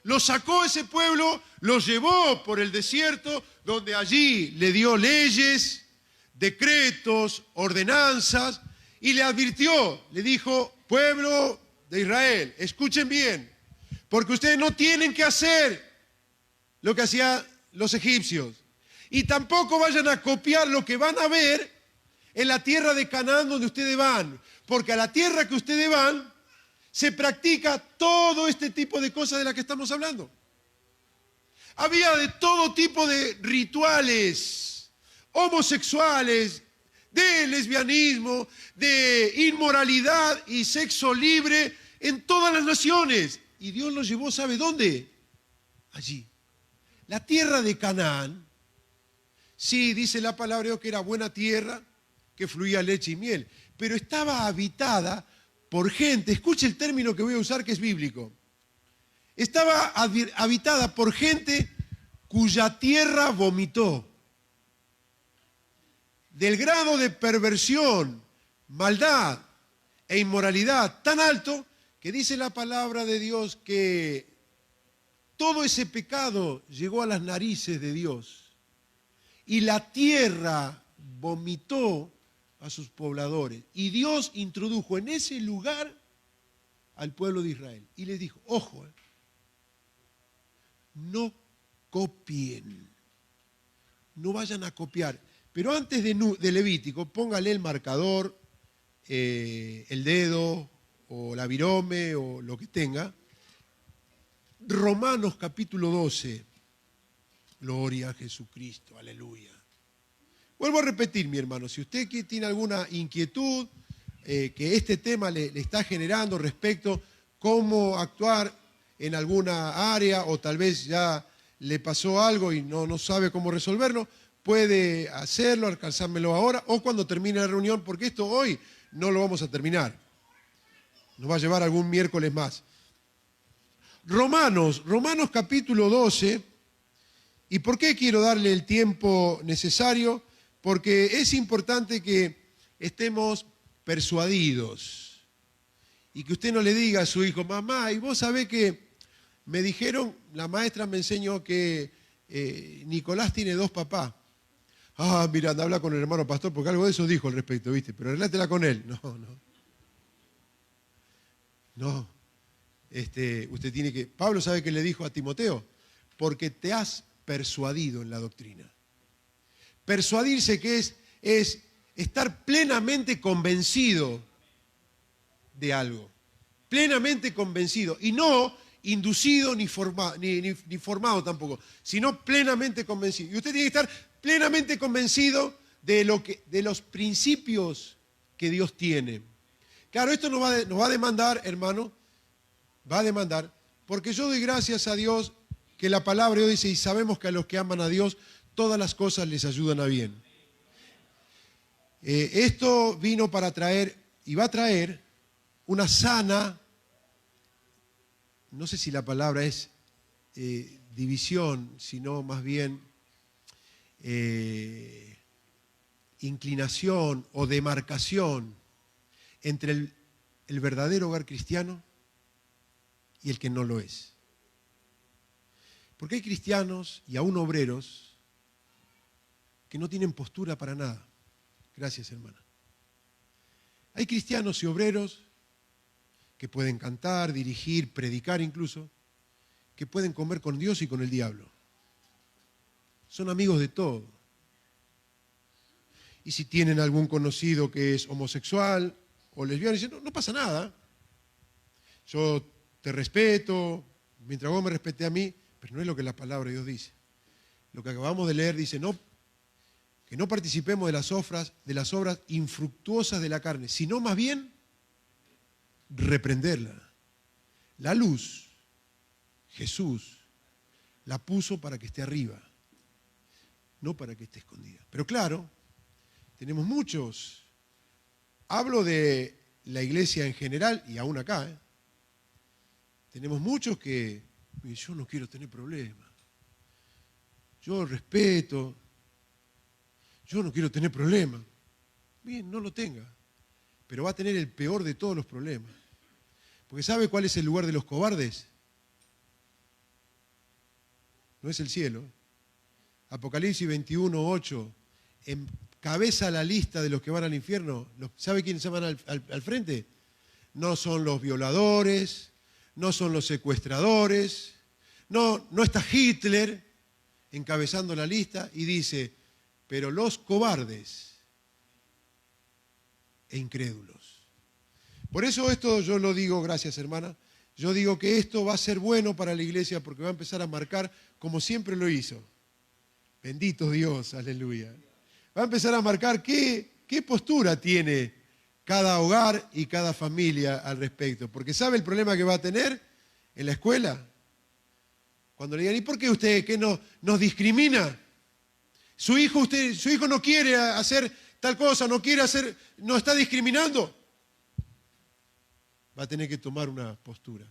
Los sacó ese pueblo, los llevó por el desierto, donde allí le dio leyes, decretos, ordenanzas, y le advirtió, le dijo, pueblo de Israel, escuchen bien, porque ustedes no tienen que hacer lo que hacían los egipcios, y tampoco vayan a copiar lo que van a ver en la tierra de Canaán donde ustedes van, porque a la tierra que ustedes van se practica todo este tipo de cosas de las que estamos hablando. Había de todo tipo de rituales homosexuales, de lesbianismo, de inmoralidad y sexo libre en todas las naciones. Y Dios los llevó, ¿sabe dónde? Allí. La tierra de Canaán, sí, dice la palabra de Dios que era buena tierra, que fluía leche y miel, pero estaba habitada por gente, escuche el término que voy a usar que es bíblico, estaba habitada por gente cuya tierra vomitó. Del grado de perversión, maldad e inmoralidad tan alto que dice la palabra de Dios que todo ese pecado llegó a las narices de Dios y la tierra vomitó a sus pobladores. Y Dios introdujo en ese lugar al pueblo de Israel y les dijo, ojo, no copien, no vayan a copiar. Pero antes de Levítico, póngale el marcador, el dedo o la virome o lo que tenga. Romanos capítulo 12. Gloria a Jesucristo, aleluya. Vuelvo a repetir, mi hermano, si usted tiene alguna inquietud que este tema le está generando respecto a cómo actuar en alguna área o tal vez ya le pasó algo y no sabe cómo resolverlo, puede hacerlo, alcanzármelo ahora o cuando termine la reunión, porque esto hoy no lo vamos a terminar. Nos va a llevar algún miércoles más. Romanos capítulo 12. ¿Y por qué quiero darle el tiempo necesario? Porque es importante que estemos persuadidos y que usted no le diga a su hijo, mamá, y vos sabés que me dijeron, la maestra me enseñó que Nicolás tiene 2 papás. Ah, mira, anda, habla con el hermano pastor, porque algo de eso dijo al respecto, ¿viste? Pero arreglátela con él. No. Usted tiene que... Pablo sabe que le dijo a Timoteo, porque te has persuadido en la doctrina. Persuadirse que es estar plenamente convencido de algo. Plenamente convencido. Y no inducido ni formado tampoco, sino plenamente convencido. Y usted tiene que estar plenamente convencido de los principios que Dios tiene. Claro, esto nos va a demandar, hermano, porque yo doy gracias a Dios que la palabra de Dios dice, y sabemos que a los que aman a Dios, todas las cosas les ayudan a bien. Esto vino para traer, y va a traer, una sana, no sé si la palabra es división, sino más bien inclinación o demarcación entre el verdadero hogar cristiano y el que no lo es. Porque hay cristianos y aún obreros que no tienen postura para nada. Gracias, hermana. Hay cristianos y obreros que pueden cantar, dirigir, predicar incluso, que pueden comer con Dios y con el diablo. Son amigos de todo. Y si tienen algún conocido que es homosexual o lesbiana, dicen, no pasa nada. Yo te respeto, mientras vos me respetes a mí, pero no es lo que la palabra de Dios dice. Lo que acabamos de leer dice, que no participemos de las obras infructuosas de la carne, sino más bien reprenderla. La luz, Jesús, la puso para que esté arriba, no para que esté escondida. Pero claro, tenemos muchos. Hablo de la iglesia en general y aún acá. Tenemos muchos que Y yo no quiero tener problemas. Yo respeto. Yo no quiero tener problemas. Bien, no lo tenga. Pero va a tener el peor de todos los problemas. Porque ¿sabe cuál es el lugar de los cobardes? No es el cielo. Apocalipsis 21:8 encabeza la lista de los que van al infierno. ¿Sabe quiénes se van al frente? No son los violadores, no son los secuestradores, no está Hitler encabezando la lista y dice, pero los cobardes e incrédulos. Por eso esto yo lo digo, gracias hermana, yo digo que esto va a ser bueno para la iglesia porque va a empezar a marcar como siempre lo hizo. Bendito Dios, aleluya. Va a empezar a marcar qué postura tiene cada hogar y cada familia al respecto. Porque ¿sabe el problema que va a tener en la escuela? Cuando le digan, ¿y por qué usted nos discrimina? Su hijo no quiere hacer tal cosa, no está discriminando. Va a tener que tomar una postura.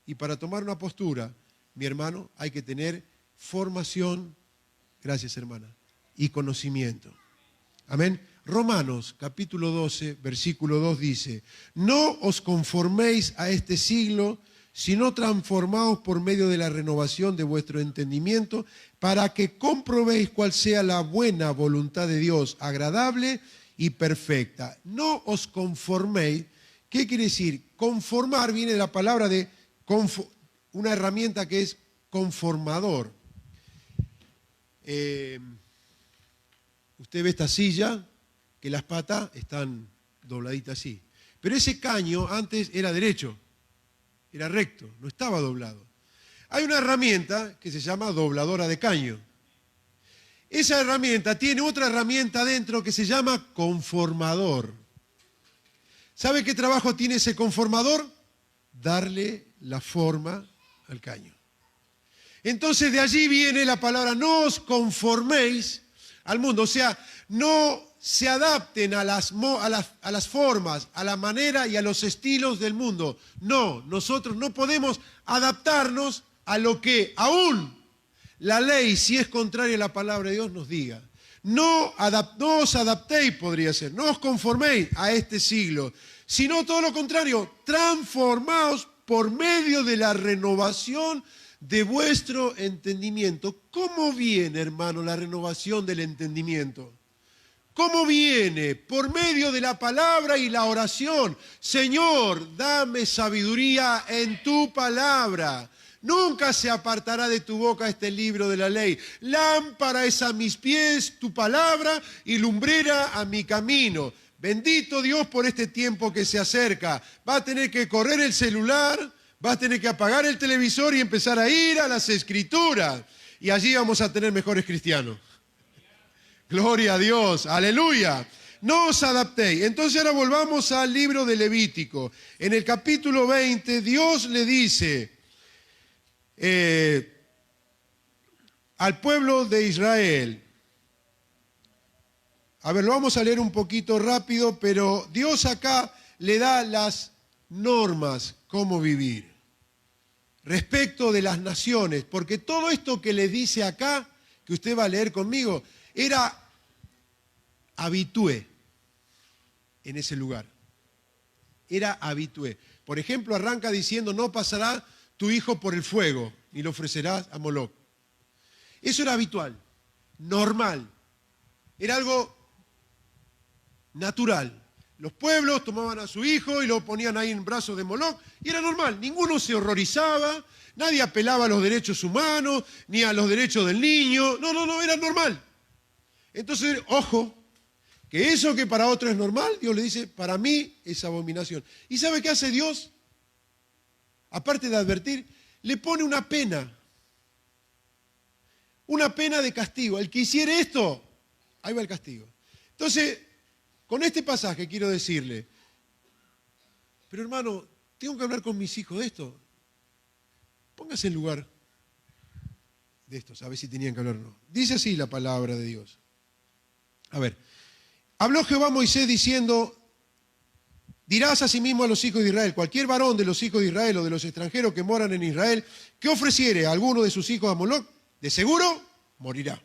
Y para tomar una postura, mi hermano, hay que tener formación, gracias hermana, y conocimiento. Amén. Romanos capítulo 12, versículo 2 dice, no os conforméis a este siglo, sino transformaos por medio de la renovación de vuestro entendimiento, para que comprobéis cuál sea la buena voluntad de Dios, agradable y perfecta. No os conforméis. ¿Qué quiere decir? Conformar viene de la palabra de una herramienta que es conformador. Usted ve esta silla, que las patas están dobladitas así. Pero ese caño antes era derecho, era recto, no estaba doblado. Hay una herramienta que se llama dobladora de caño. Esa herramienta tiene otra herramienta dentro que se llama conformador. ¿Sabe qué trabajo tiene ese conformador? Darle la forma al caño. Entonces de allí viene la palabra, no os conforméis al mundo. O sea, no se adapten a las formas, a la manera y a los estilos del mundo. No, nosotros no podemos adaptarnos a lo que aún la ley, si es contraria a la palabra de Dios, nos diga. No os adaptéis, podría ser, no os conforméis a este siglo, sino todo lo contrario, transformaos por medio de la renovación de vuestro entendimiento. ¿Cómo viene, hermano, la renovación del entendimiento? ¿Cómo viene? Por medio de la palabra y la oración. Señor, dame sabiduría en tu palabra. Nunca se apartará de tu boca este libro de la ley. Lámpara es a mis pies tu palabra y lumbrera a mi camino. Bendito Dios por este tiempo que se acerca. Va a tener que correr el celular, va a tener que apagar el televisor y empezar a ir a las Escrituras. Y allí vamos a tener mejores cristianos. Gloria a Dios, aleluya. No os adaptéis. Entonces ahora volvamos al libro de Levítico. En el capítulo 20, Dios le dice al pueblo de Israel. A ver, lo vamos a leer un poquito rápido, pero Dios acá le da las normas, cómo vivir, respecto de las naciones, porque todo esto que le dice acá, que usted va a leer conmigo, era habitué en ese lugar. Era habitué. Por ejemplo, arranca diciendo, no pasará tu hijo por el fuego, ni lo ofrecerás a Moloc. Eso era habitual, normal. Era algo natural. Los pueblos tomaban a su hijo y lo ponían ahí en brazos de Moloc, y era normal. Ninguno se horrorizaba, nadie apelaba a los derechos humanos, ni a los derechos del niño. No, era normal. Entonces, ojo, que eso que para otro es normal, Dios le dice, para mí es abominación. ¿Y sabe qué hace Dios? Aparte de advertir, le pone una pena de castigo. El que hiciere esto, ahí va el castigo. Entonces, con este pasaje quiero decirle, pero hermano, tengo que hablar con mis hijos de esto. Póngase en lugar de estos, a ver si tenían que hablar o no. Dice así la palabra de Dios. A ver, habló Jehová a Moisés diciendo, Dirás asimismo a los hijos de Israel, cualquier varón de los hijos de Israel o de los extranjeros que moran en Israel, que ofreciere a alguno de sus hijos a Moloc, de seguro morirá.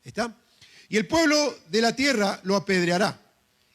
¿Está? Y el pueblo de la tierra lo apedreará.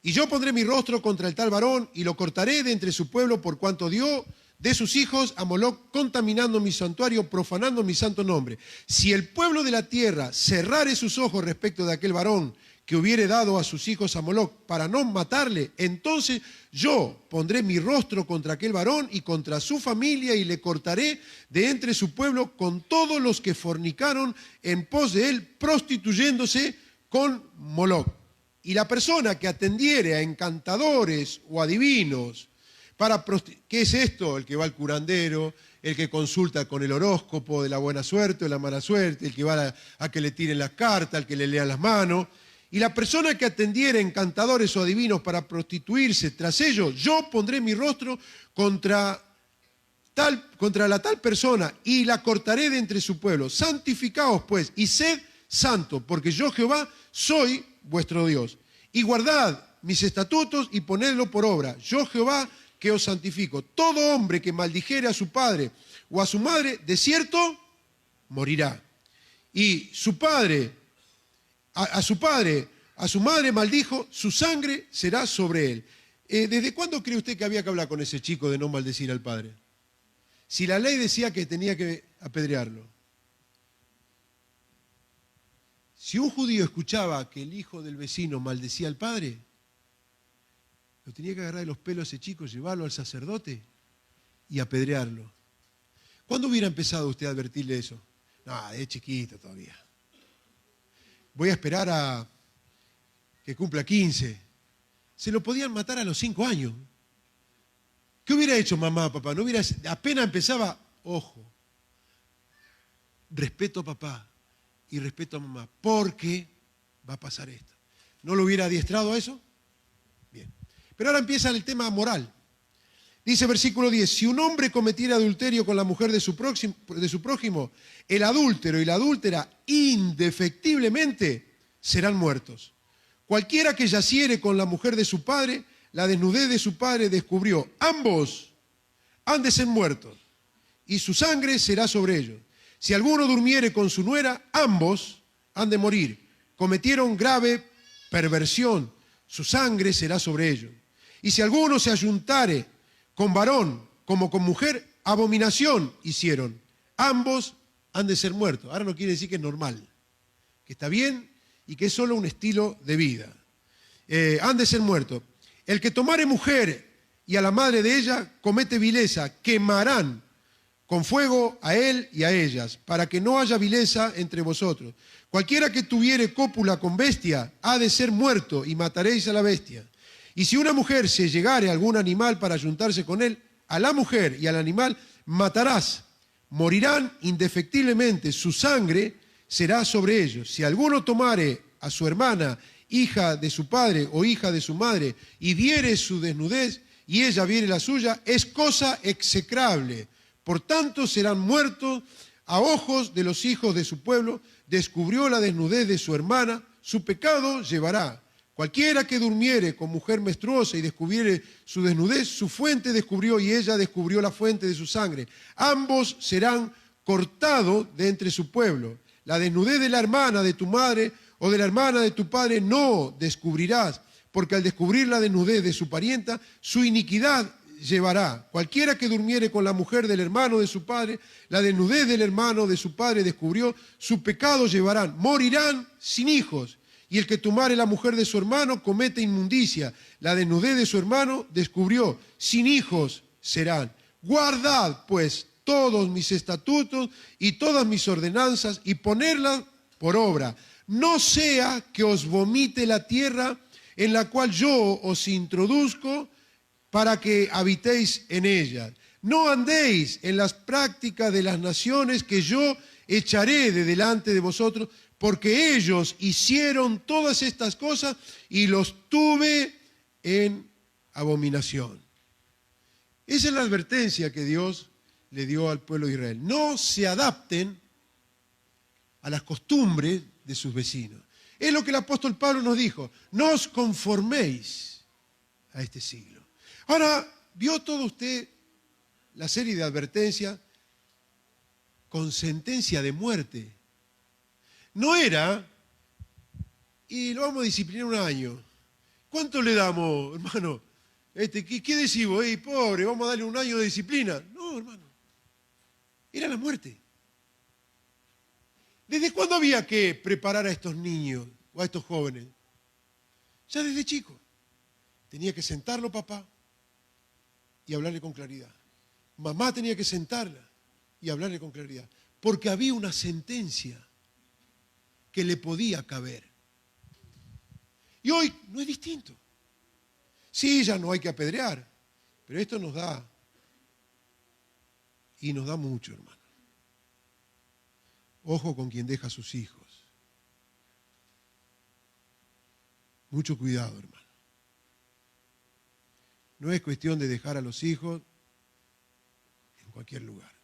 Y yo pondré mi rostro contra el tal varón y lo cortaré de entre su pueblo por cuanto dio de sus hijos a Moloc, contaminando mi santuario, profanando mi santo nombre. Si el pueblo de la tierra cerrare sus ojos respecto de aquel varón que hubiere dado a sus hijos a Moloc para no matarle, entonces yo pondré mi rostro contra aquel varón y contra su familia y le cortaré de entre su pueblo con todos los que fornicaron en pos de él, prostituyéndose con Moloc. Y la persona que atendiere a encantadores o adivinos, ¿qué es esto? El que va al curandero, el que consulta con el horóscopo de la buena suerte o la mala suerte, el que va a que le tiren las cartas, el que le lean las manos. Y la persona que atendiera encantadores o adivinos para prostituirse tras ellos, yo pondré mi rostro contra la tal persona y la cortaré de entre su pueblo. Santificaos pues y sed santo, porque yo Jehová soy vuestro Dios. Y guardad mis estatutos y ponedlo por obra. Yo Jehová que os santifico. Todo hombre que maldijere a su padre o a su madre, de cierto, morirá. Y su padre... A su madre maldijo, su sangre será sobre él. ¿Desde cuándo cree usted que había que hablar con ese chico de no maldecir al padre? Si la ley decía que tenía que apedrearlo. Si un judío escuchaba que el hijo del vecino maldecía al padre, lo tenía que agarrar de los pelos a ese chico, llevarlo al sacerdote y apedrearlo. ¿Cuándo hubiera empezado usted a advertirle eso? No, es chiquito todavía. Voy a esperar a que cumpla 15. Se lo podían matar a los 5 años. ¿Qué hubiera hecho mamá, papá? No hubiera, apenas empezaba, ojo, respeto a papá y respeto a mamá, porque va a pasar esto. ¿No lo hubiera adiestrado a eso? Bien. Pero ahora empieza el tema moral. Dice versículo 10, si un hombre cometiera adulterio con la mujer de su prójimo, el adúltero y la adúltera indefectiblemente serán muertos. Cualquiera que yaciere con la mujer de su padre, la desnudez de su padre descubrió. Ambos han de ser muertos, y su sangre será sobre ellos. Si alguno durmiere con su nuera, ambos han de morir. Cometieron grave perversión, su sangre será sobre ellos. Y si alguno se ayuntare con varón como con mujer, abominación hicieron. Ambos han de ser muertos. Ahora no quiere decir que es normal, que está bien y que es solo un estilo de vida. Han de ser muertos. El que tomare mujer y a la madre de ella comete vileza, quemarán con fuego a él y a ellas, para que no haya vileza entre vosotros. Cualquiera que tuviere cópula con bestia ha de ser muerto y mataréis a la bestia. Y si una mujer se llegare a algún animal para juntarse con él, a la mujer y al animal matarás. Morirán indefectiblemente, su sangre será sobre ellos. Si alguno tomare a su hermana, hija de su padre o hija de su madre, y viere su desnudez, y ella viere la suya, es cosa execrable. Por tanto serán muertos a ojos de los hijos de su pueblo. Descubrió la desnudez de su hermana, su pecado llevará. Cualquiera que durmiere con mujer menstruosa y descubriere su desnudez, su fuente descubrió y ella descubrió la fuente de su sangre. Ambos serán cortados de entre su pueblo. La desnudez de la hermana de tu madre o de la hermana de tu padre no descubrirás, porque al descubrir la desnudez de su parienta, su iniquidad llevará. Cualquiera que durmiere con la mujer del hermano de su padre, la desnudez del hermano de su padre descubrió, su pecado llevarán. Morirán sin hijos. Y el que tomare la mujer de su hermano comete inmundicia. La desnudez de su hermano descubrió. Sin hijos serán. Guardad, pues, todos mis estatutos y todas mis ordenanzas y ponerlas por obra. No sea que os vomite la tierra en la cual yo os introduzco para que habitéis en ella. No andéis en las prácticas de las naciones que yo echaré de delante de vosotros, porque ellos hicieron todas estas cosas y los tuve en abominación. Esa es la advertencia que Dios le dio al pueblo de Israel. No se adapten a las costumbres de sus vecinos. Es lo que el apóstol Pablo nos dijo. No os conforméis a este siglo. Ahora, ¿vio todo usted la serie de advertencias con sentencia de muerte? No era, y lo vamos a disciplinar un año. ¿Cuánto le damos, hermano? ¿Qué decimos? Pobre, vamos a darle un año de disciplina. No, hermano. Era la muerte. ¿Desde cuándo había que preparar a estos niños o a estos jóvenes? Ya desde chico. Tenía que sentarlo papá y hablarle con claridad. Mamá tenía que sentarla y hablarle con claridad. Porque había una sentencia que le podía caber. Y hoy no es distinto. Sí, ya no hay que apedrear, pero esto nos da, y nos da mucho, hermano. Ojo con quien deja a sus hijos. Mucho cuidado, hermano. No es cuestión de dejar a los hijos en cualquier lugar.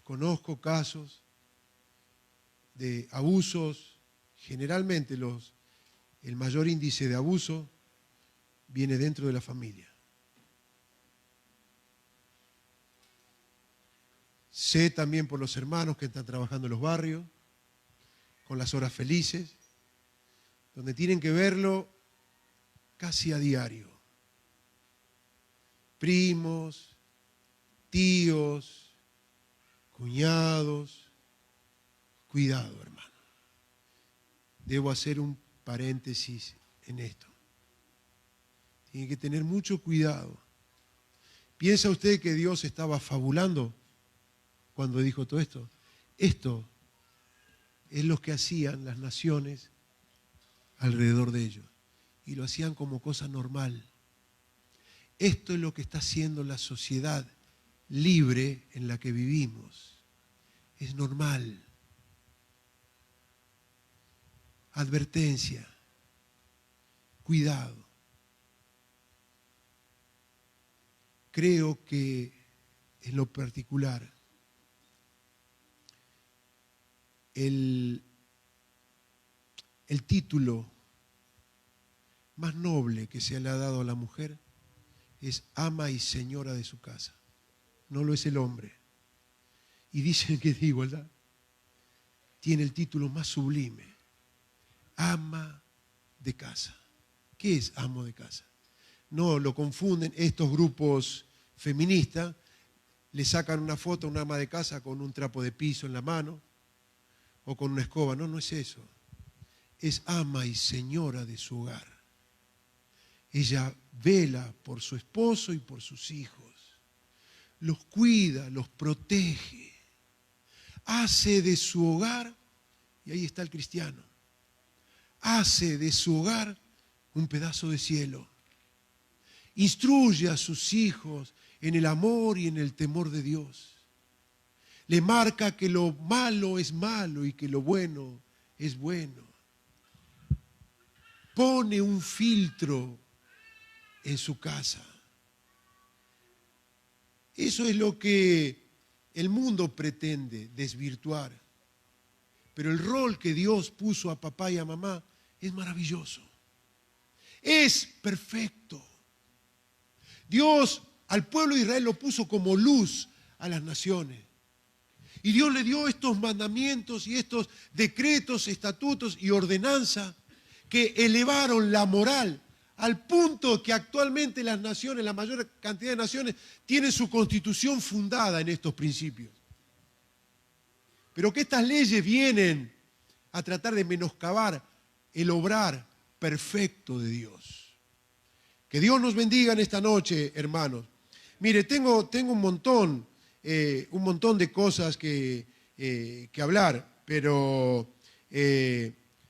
Conozco casos de abusos, generalmente el mayor índice de abuso viene dentro de la familia. Sé también por los hermanos que están trabajando en los barrios, con las horas felices, donde tienen que verlo casi a diario. Primos, tíos, cuñados. Cuidado, hermano. Debo hacer un paréntesis en esto. Tiene que tener mucho cuidado. ¿Piensa usted que Dios estaba fabulando cuando dijo todo esto? Esto es lo que hacían las naciones alrededor de ellos. Y lo hacían como cosa normal. Esto es lo que está haciendo la sociedad libre en la que vivimos. Es normal. Advertencia. Cuidado. Creo que en lo particular el título más noble que se le ha dado a la mujer es ama y señora de su casa. No lo es el hombre. Y dicen que de igualdad tiene el título más sublime. Ama de casa. ¿Qué es amo de casa? No, lo confunden estos grupos feministas, le sacan una foto a una ama de casa con un trapo de piso en la mano o con una escoba. No, no es eso. Es ama y señora de su hogar. Ella vela por su esposo y por sus hijos. Los cuida, los protege. Hace de su hogar, y ahí está el cristiano, hace de su hogar un pedazo de cielo. Instruye a sus hijos en el amor y en el temor de Dios. Le marca que lo malo es malo y que lo bueno es bueno. Pone un filtro en su casa. Eso es lo que el mundo pretende desvirtuar. Pero el rol que Dios puso a papá y a mamá es maravilloso. Es perfecto. Dios al pueblo de Israel lo puso como luz a las naciones. Y Dios le dio estos mandamientos y estos decretos, estatutos y ordenanzas que elevaron la moral al punto que actualmente las naciones, la mayor cantidad de naciones, tienen su constitución fundada en estos principios. Pero que estas leyes vienen a tratar de menoscabar el obrar perfecto de Dios. Que Dios nos bendiga en esta noche, hermanos. Mire, tengo un montón de cosas que hablar, pero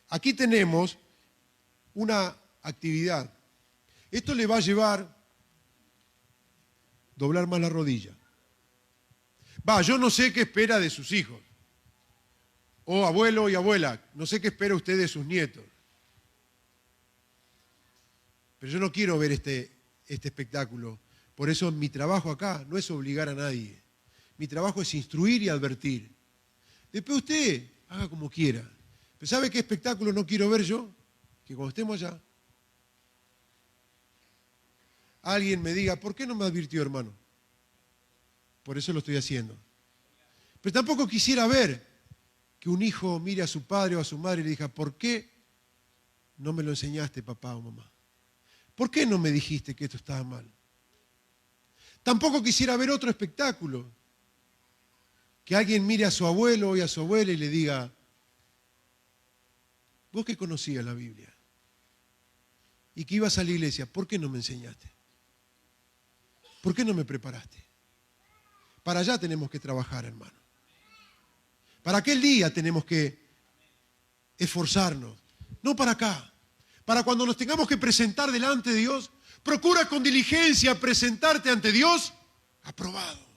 aquí tenemos una actividad. Esto le va a llevar a doblar más la rodilla. Yo no sé qué espera de sus hijos. O abuelo y abuela, no sé qué espera usted de sus nietos. Pero yo no quiero ver este espectáculo. Por eso mi trabajo acá no es obligar a nadie. Mi trabajo es instruir y advertir. Después usted haga como quiera. Pero ¿sabe qué espectáculo no quiero ver yo? Que cuando estemos allá, alguien me diga, ¿por qué no me advirtió, hermano? Por eso lo estoy haciendo. Pero tampoco quisiera ver que un hijo mire a su padre o a su madre y le diga, ¿por qué no me lo enseñaste, papá o mamá? ¿Por qué no me dijiste que esto estaba mal? Tampoco quisiera ver otro espectáculo. Que alguien mire a su abuelo y a su abuela y le diga, vos que conocías la Biblia y que ibas a la iglesia, ¿por qué no me enseñaste? ¿Por qué no me preparaste? Para allá tenemos que trabajar, hermano. Para aquel día tenemos que esforzarnos, no para acá. Para cuando nos tengamos que presentar delante de Dios, procura con diligencia presentarte ante Dios aprobado.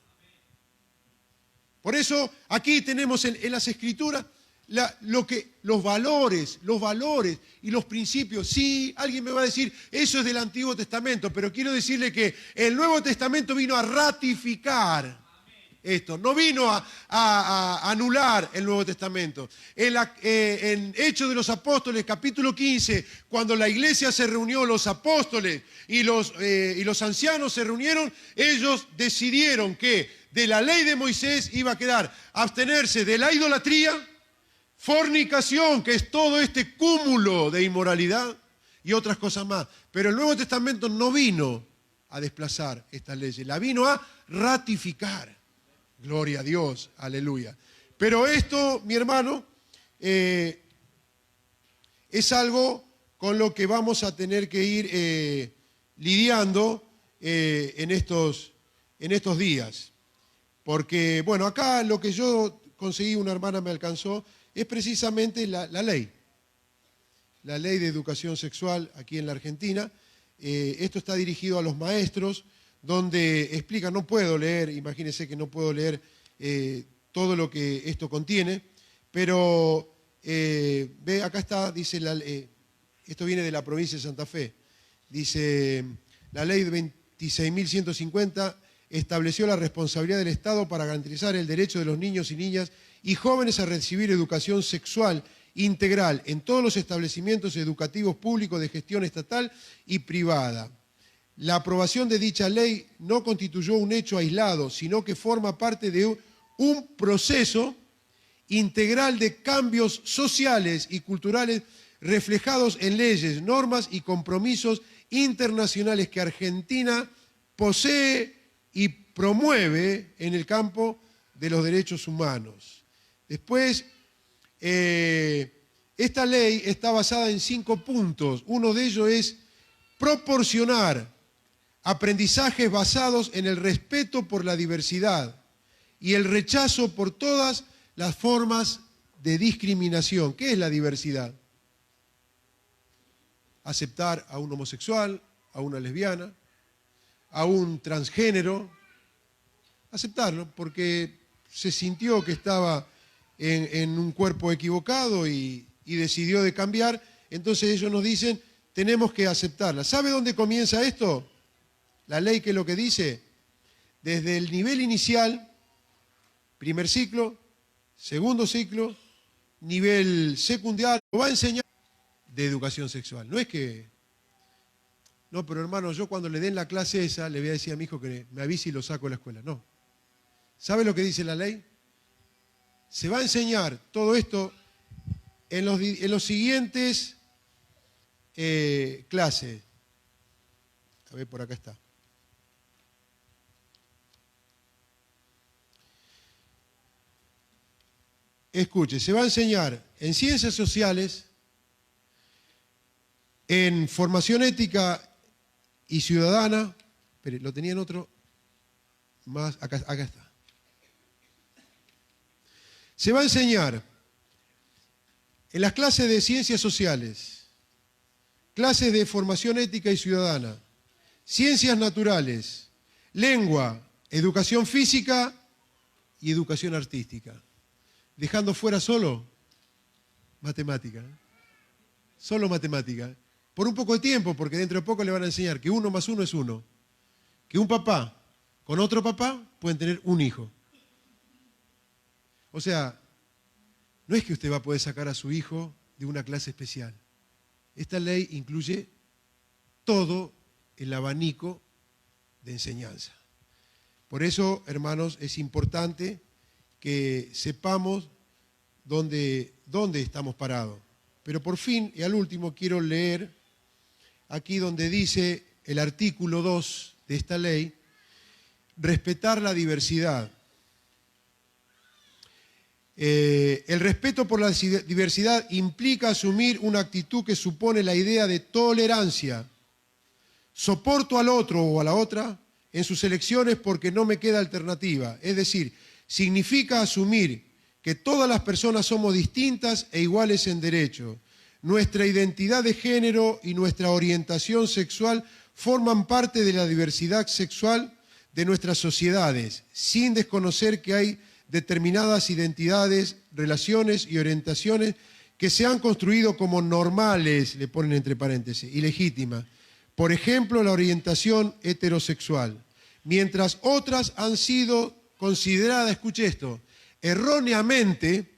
Por eso aquí tenemos en las Escrituras los valores y los principios. Sí, alguien me va a decir, eso es del Antiguo Testamento, pero quiero decirle que el Nuevo Testamento vino a ratificar esto, no vino a anular el Nuevo Testamento. En Hechos de los Apóstoles, capítulo 15, cuando la iglesia se reunió, los apóstoles y los ancianos se reunieron, ellos decidieron que de la ley de Moisés iba a quedar abstenerse de la idolatría, fornicación, que es todo este cúmulo de inmoralidad, y otras cosas más. Pero el Nuevo Testamento no vino a desplazar estas leyes, la vino a ratificar. Gloria a Dios, aleluya. Pero esto, mi hermano, es algo con lo que vamos a tener que ir lidiando en estos días. Porque, bueno, acá lo que yo conseguí, una hermana me alcanzó, es precisamente la ley. La ley de educación sexual aquí en la Argentina. Esto está dirigido a los maestros, donde explica, no puedo leer, imagínense que no puedo leer todo lo que esto contiene, pero ve, acá está, dice, esto viene de la provincia de Santa Fe, dice, la ley 26.150 estableció la responsabilidad del Estado para garantizar el derecho de los niños y niñas y jóvenes a recibir educación sexual integral en todos los establecimientos educativos públicos de gestión estatal y privada. La aprobación de dicha ley no constituyó un hecho aislado, sino que forma parte de un proceso integral de cambios sociales y culturales reflejados en leyes, normas y compromisos internacionales que Argentina posee y promueve en el campo de los derechos humanos. Después, esta ley está basada en 5 puntos. Uno de ellos es proporcionar aprendizajes basados en el respeto por la diversidad y el rechazo por todas las formas de discriminación. ¿Qué es la diversidad? Aceptar a un homosexual, a una lesbiana, a un transgénero, aceptarlo porque se sintió que estaba en un cuerpo equivocado y decidió de cambiar. Entonces ellos nos dicen, tenemos que aceptarla. ¿Sabe dónde comienza esto? La ley, que es lo que dice, desde el nivel inicial, primer ciclo, segundo ciclo, nivel secundario, va a enseñar de educación sexual. No es que, no, pero hermano, yo cuando le den la clase esa, le voy a decir a mi hijo que me avise y lo saco de la escuela. No. ¿Sabe lo que dice la ley? Se va a enseñar todo esto en los siguientes clases. A ver, por acá está. Escuche, se va a enseñar en ciencias sociales, en formación ética y ciudadana. Espere, lo tenía en otro más, acá está. Se va a enseñar en las clases de ciencias sociales, clases de formación ética y ciudadana, ciencias naturales, lengua, educación física y educación artística. Dejando fuera solo matemática. Solo matemática. Por un poco de tiempo, porque dentro de poco le van a enseñar que 1 más 1 es 1. Que un papá con otro papá pueden tener un hijo. O sea, no es que usted va a poder sacar a su hijo de una clase especial. Esta ley incluye todo el abanico de enseñanza. Por eso, hermanos, es importante que sepamos dónde estamos parados. Pero por fin, y al último, quiero leer aquí donde dice el artículo 2 de esta ley, respetar la diversidad. El respeto por la diversidad implica asumir una actitud que supone la idea de tolerancia. Soporto al otro o a la otra en sus elecciones porque no me queda alternativa. Es decir, significa asumir que todas las personas somos distintas e iguales en derecho. Nuestra identidad de género y nuestra orientación sexual forman parte de la diversidad sexual de nuestras sociedades, sin desconocer que hay determinadas identidades, relaciones y orientaciones que se han construido como normales, le ponen entre paréntesis, y legítimas. Por ejemplo, la orientación heterosexual, mientras otras han sido consideradas, escuche esto, erróneamente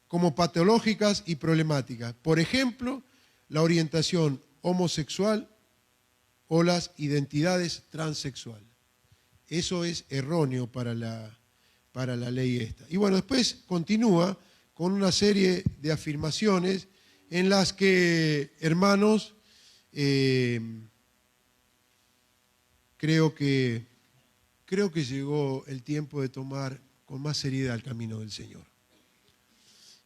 como patológicas y problemáticas. Por ejemplo, la orientación homosexual o las identidades transexuales. Eso es erróneo para la ley esta. Y bueno, después continúa con una serie de afirmaciones en las que, hermanos, creo que llegó el tiempo de tomar con más seriedad el camino del Señor.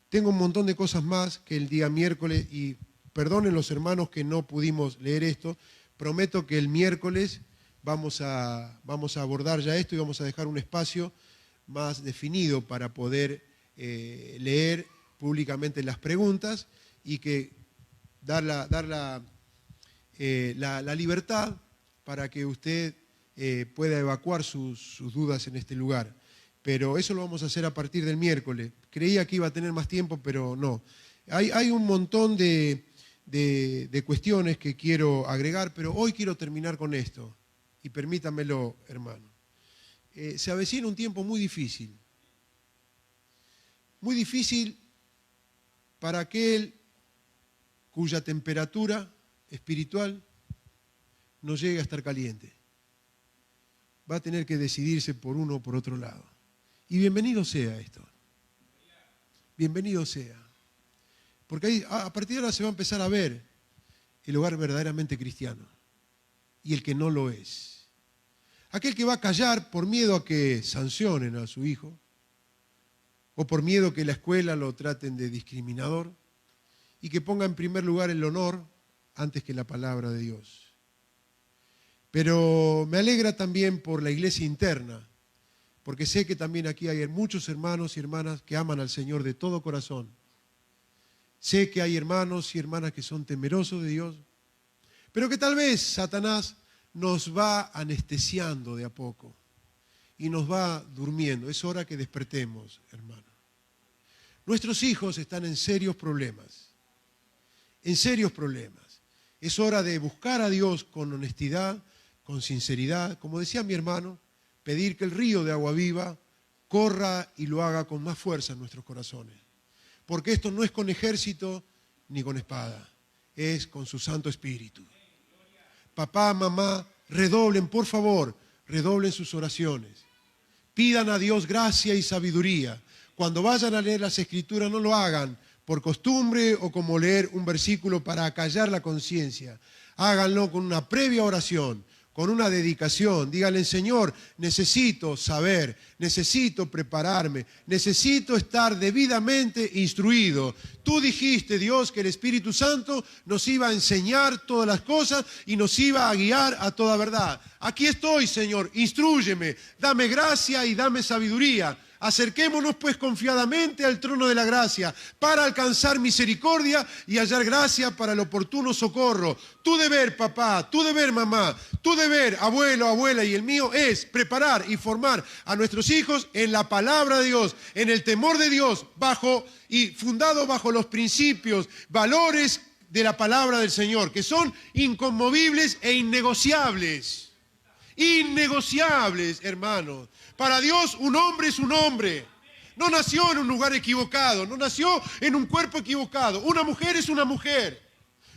Tengo un montón de cosas más que el día miércoles, y perdonen los hermanos que no pudimos leer esto, prometo que el miércoles vamos a abordar ya esto y vamos a dejar un espacio más definido para poder leer públicamente las preguntas y que dar la libertad para que usted pueda evacuar sus dudas en este lugar. Pero eso lo vamos a hacer a partir del miércoles. Creía que iba a tener más tiempo, pero no. Hay un montón de cuestiones que quiero agregar, pero hoy quiero terminar con esto. Y permítanmelo, hermano. Se avecina un tiempo muy difícil. Muy difícil para aquel cuya temperatura espiritual no llegue a estar caliente. Va a tener que decidirse por uno o por otro lado. Y bienvenido sea esto. Bienvenido sea. Porque ahí, a partir de ahora se va a empezar a ver el hogar verdaderamente cristiano y el que no lo es. Aquel que va a callar por miedo a que sancionen a su hijo o por miedo a que la escuela lo traten de discriminador y que ponga en primer lugar el honor antes que la palabra de Dios. Pero me alegra también por la iglesia interna, porque sé que también aquí hay muchos hermanos y hermanas que aman al Señor de todo corazón. Sé que hay hermanos y hermanas que son temerosos de Dios, pero que tal vez Satanás nos va anestesiando de a poco y nos va durmiendo. Es hora que despertemos, hermano. Nuestros hijos están en serios problemas, en serios problemas. Es hora de buscar a Dios con honestidad, con sinceridad, como decía mi hermano, pedir que el río de agua viva corra y lo haga con más fuerza en nuestros corazones. Porque esto no es con ejército ni con espada, es con su Santo Espíritu. Papá, mamá, redoblen, por favor, redoblen sus oraciones. Pidan a Dios gracia y sabiduría. Cuando vayan a leer las Escrituras, no lo hagan por costumbre o como leer un versículo para acallar la conciencia. Háganlo con una previa oración, con una dedicación. Díganle, Señor, necesito saber, necesito prepararme, necesito estar debidamente instruido. Tú dijiste, Dios, que el Espíritu Santo nos iba a enseñar todas las cosas y nos iba a guiar a toda verdad. Aquí estoy, Señor, instrúyeme, dame gracia y dame sabiduría. Acerquémonos pues confiadamente al trono de la gracia para alcanzar misericordia y hallar gracia para el oportuno socorro. Tu deber, papá, tu deber, mamá, tu deber, abuelo, abuela y el mío es preparar y formar a nuestros hijos en la palabra de Dios, en el temor de Dios, fundado bajo los principios, valores de la palabra del Señor, que son inconmovibles e innegociables. Innegociables, hermanos. Para Dios un hombre es un hombre. No nació en un lugar equivocado, no nació en un cuerpo equivocado. Una mujer es una mujer.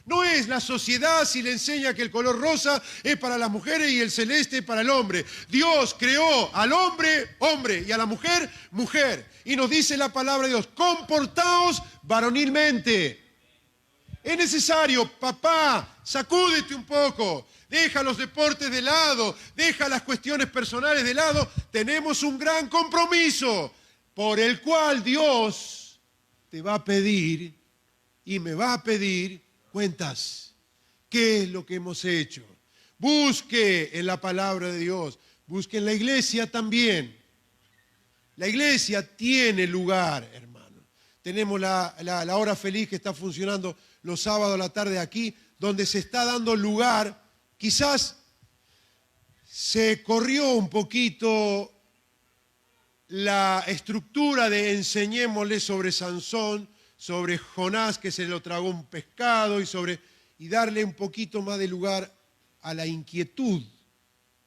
No es la sociedad si le enseña que el color rosa es para las mujeres y el celeste para el hombre. Dios creó al hombre, hombre, y a la mujer, mujer. Y nos dice la palabra de Dios, comportaos varonilmente. Es necesario, papá, sacúdete un poco. Deja los deportes de lado, deja las cuestiones personales de lado. Tenemos un gran compromiso por el cual Dios te va a pedir y me va a pedir cuentas. ¿Qué es lo que hemos hecho? Busque en la palabra de Dios, busque en la iglesia también. La iglesia tiene lugar, hermano. Tenemos la hora feliz que está funcionando los sábados a la tarde aquí, donde se está dando lugar. Quizás se corrió un poquito la estructura de enseñémosle sobre Sansón, sobre Jonás que se lo tragó un pescado y darle un poquito más de lugar a la inquietud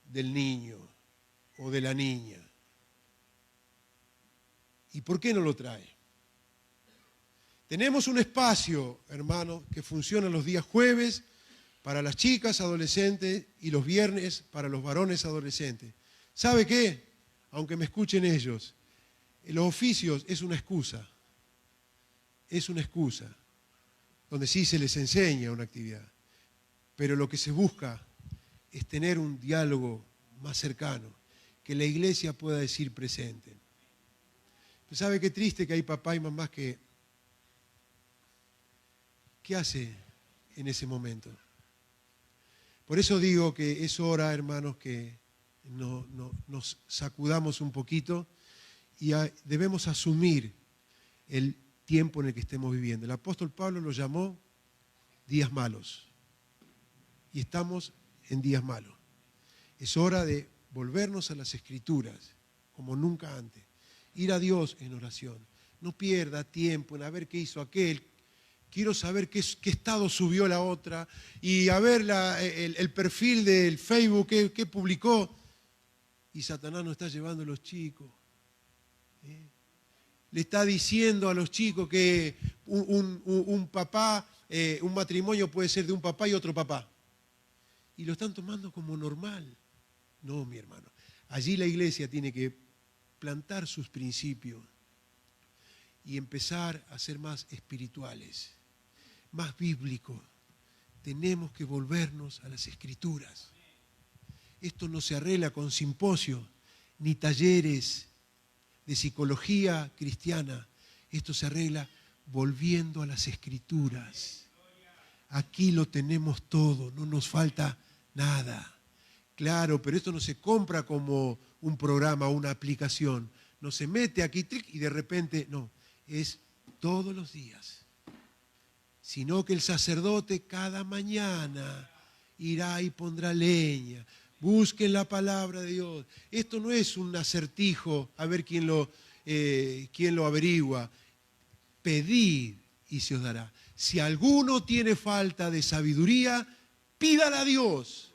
del niño o de la niña. ¿Y por qué no lo trae? Tenemos un espacio, hermano, que funciona los días jueves para las chicas adolescentes y los viernes para los varones adolescentes. ¿Sabe qué? Aunque me escuchen ellos, los oficios es una excusa. Es una excusa, donde sí se les enseña una actividad. Pero lo que se busca es tener un diálogo más cercano, que la iglesia pueda decir presente. Pero ¿sabe qué triste que hay papás y mamás que... ¿Qué hace en ese momento? Por eso digo que es hora, hermanos, que nos sacudamos un poquito y debemos asumir el tiempo en el que estemos viviendo. El apóstol Pablo lo llamó días malos. Y estamos en días malos. Es hora de volvernos a las Escrituras, como nunca antes. Ir a Dios en oración. No pierda tiempo en a ver qué hizo aquel. Quiero saber qué estado subió la otra y a ver el perfil del Facebook que publicó. Y Satanás nos está llevando a los chicos. Le está diciendo a los chicos que un papá, un matrimonio puede ser de un papá y otro papá. Y lo están tomando como normal. No, mi hermano. Allí la iglesia tiene que plantar sus principios y empezar a ser más espirituales, más bíblicos. Tenemos que volvernos a las Escrituras. Esto no se arregla con simposios ni talleres de psicología cristiana. Esto se arregla volviendo a las Escrituras. Aquí lo tenemos todo, no nos falta nada. Claro, pero esto no se compra como un programa, una aplicación. No se mete aquí y de repente, no, es todos los días. Sino que el sacerdote cada mañana irá y pondrá leña. Busquen la palabra de Dios. Esto no es un acertijo, a ver quién lo averigua. Pedid y se os dará. Si alguno tiene falta de sabiduría, pídala a Dios,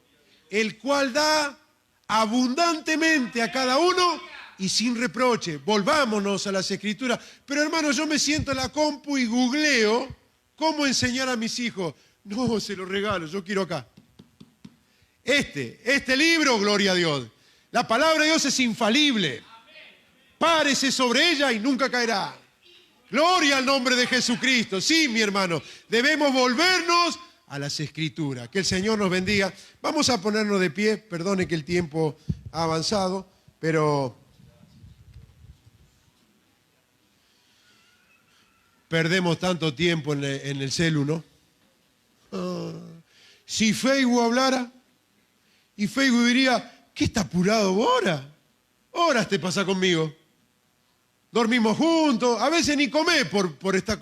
el cual da abundantemente a cada uno y sin reproche. Volvámonos a las Escrituras. Pero hermano, yo me siento en la compu y googleo cómo enseñar a mis hijos. No, se lo regalo, yo quiero acá. Este libro, gloria a Dios. La palabra de Dios es infalible. Párese sobre ella y nunca caerá. Gloria al nombre de Jesucristo. Sí, mi hermano, debemos volvernos a las Escrituras. Que el Señor nos bendiga. Vamos a ponernos de pie. Perdone que el tiempo ha avanzado, pero perdemos tanto tiempo en el celu, ¿no? Si Facebook hablara, y Facebook diría, ¿qué está apurado vos ahora? Horas te pasa conmigo. Dormimos juntos, a veces ni comés por estar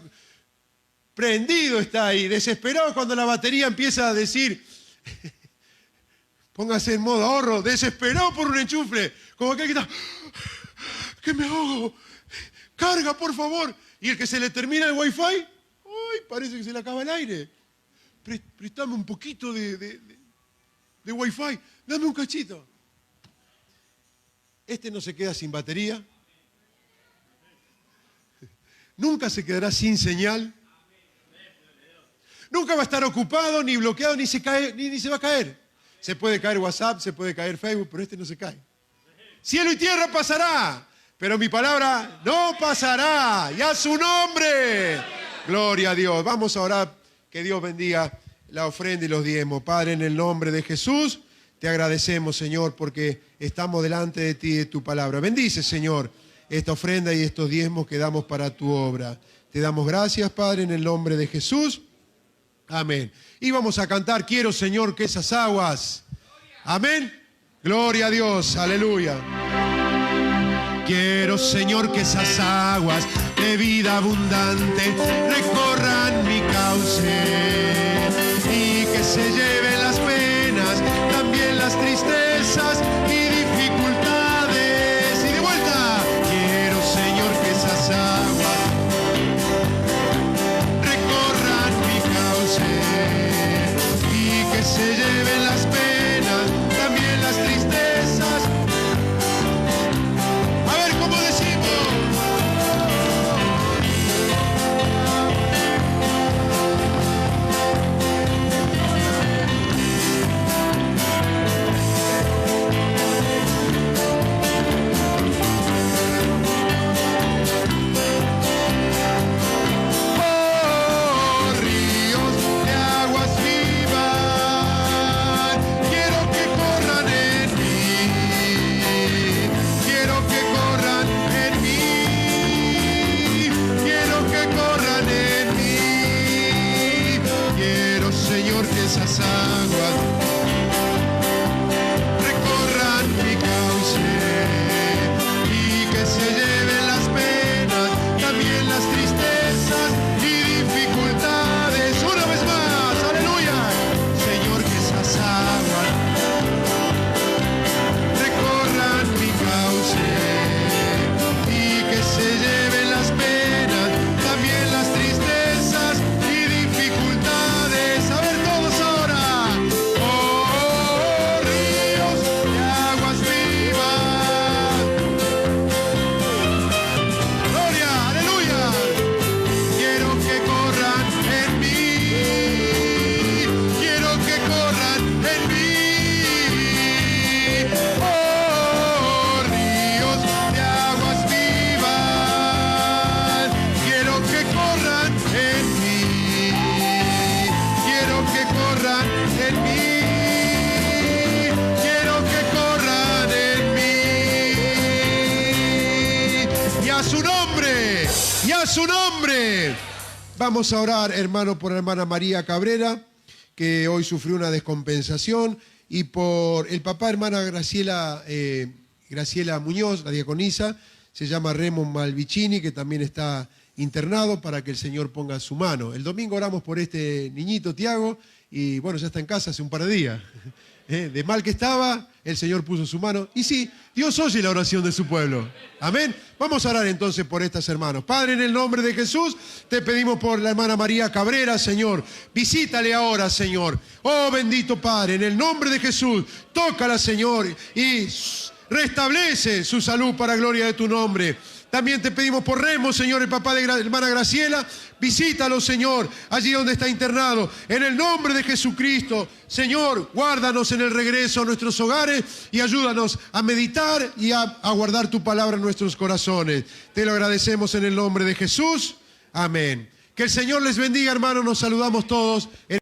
prendido, está ahí, desesperado cuando la batería empieza a decir, póngase en modo ahorro, desesperado por un enchufe, como aquel que está, que me ahogo, carga por favor, y el que se le termina el wifi, uy, parece que se le acaba el aire, préstame un poquito de wifi, dame un cachito. Este no se queda sin batería, nunca se quedará sin señal, Nunca va a estar ocupado, ni bloqueado, ni se cae, ni se va a caer. Se puede caer WhatsApp, se puede caer Facebook, pero este no se cae. Cielo y tierra pasará, pero mi palabra no pasará. Y a su nombre. Gloria a Dios. Vamos a orar, que Dios bendiga la ofrenda y los diezmos. Padre, en el nombre de Jesús, te agradecemos, Señor, porque estamos delante de ti y de tu palabra. Bendice, Señor, esta ofrenda y estos diezmos que damos para tu obra. Te damos gracias, Padre, en el nombre de Jesús. Amén. Y vamos a cantar, quiero, Señor, que esas aguas. Amén. Gloria a Dios. Aleluya. Quiero, Señor, que esas aguas de vida abundante recorran mi cauce y que se lleven las penas, también las tristezas y dificultades. Y de vuelta, quiero, Señor, que esas aguas recorran mi cauce y que se lleven las penas, también las tristezas. A ver cómo decimos. Esas aguas recorran mi cauce y que se lleven las penas, también las tristezas y dificultades. Una vez más, aleluya. Señor, que esas aguas recorran mi cauce y que se lleven las penas, también las tristezas y dificultades. A ver, todos ahora. Oh, ríos de aguas vivas. Gloria, aleluya. Quiero que corran en mí. Quiero que corran en mí. Oh, ríos de aguas vivas. Quiero que corran en mí. Quiero que corran en mí. Quiero que corran en mí. Y a su nombre, y a su nombre. Vamos a orar, hermano, por la hermana María Cabrera, que hoy sufrió una descompensación, y por el papá, hermana Graciela Muñoz, la diaconisa, se llama Remo Malvicini, que también está internado, para que el Señor ponga su mano. El domingo oramos por este niñito, Tiago, y bueno, ya está en casa hace un par de días. De mal que estaba, el Señor puso su mano. Y sí, Dios oye la oración de su pueblo. Amén. Vamos a orar entonces por estas hermanos. Padre, en el nombre de Jesús, te pedimos por la hermana María Cabrera, Señor. Visítale ahora, Señor. Oh, bendito Padre, en el nombre de Jesús, tócala, Señor, y restablece su salud para gloria de tu nombre. También te pedimos por Remo, Señor, el papá de la hermana Graciela. Visítalo, Señor, allí donde está internado. En el nombre de Jesucristo, Señor, guárdanos en el regreso a nuestros hogares y ayúdanos a meditar y a guardar tu palabra en nuestros corazones. Te lo agradecemos en el nombre de Jesús. Amén. Que el Señor les bendiga, hermanos. Nos saludamos todos.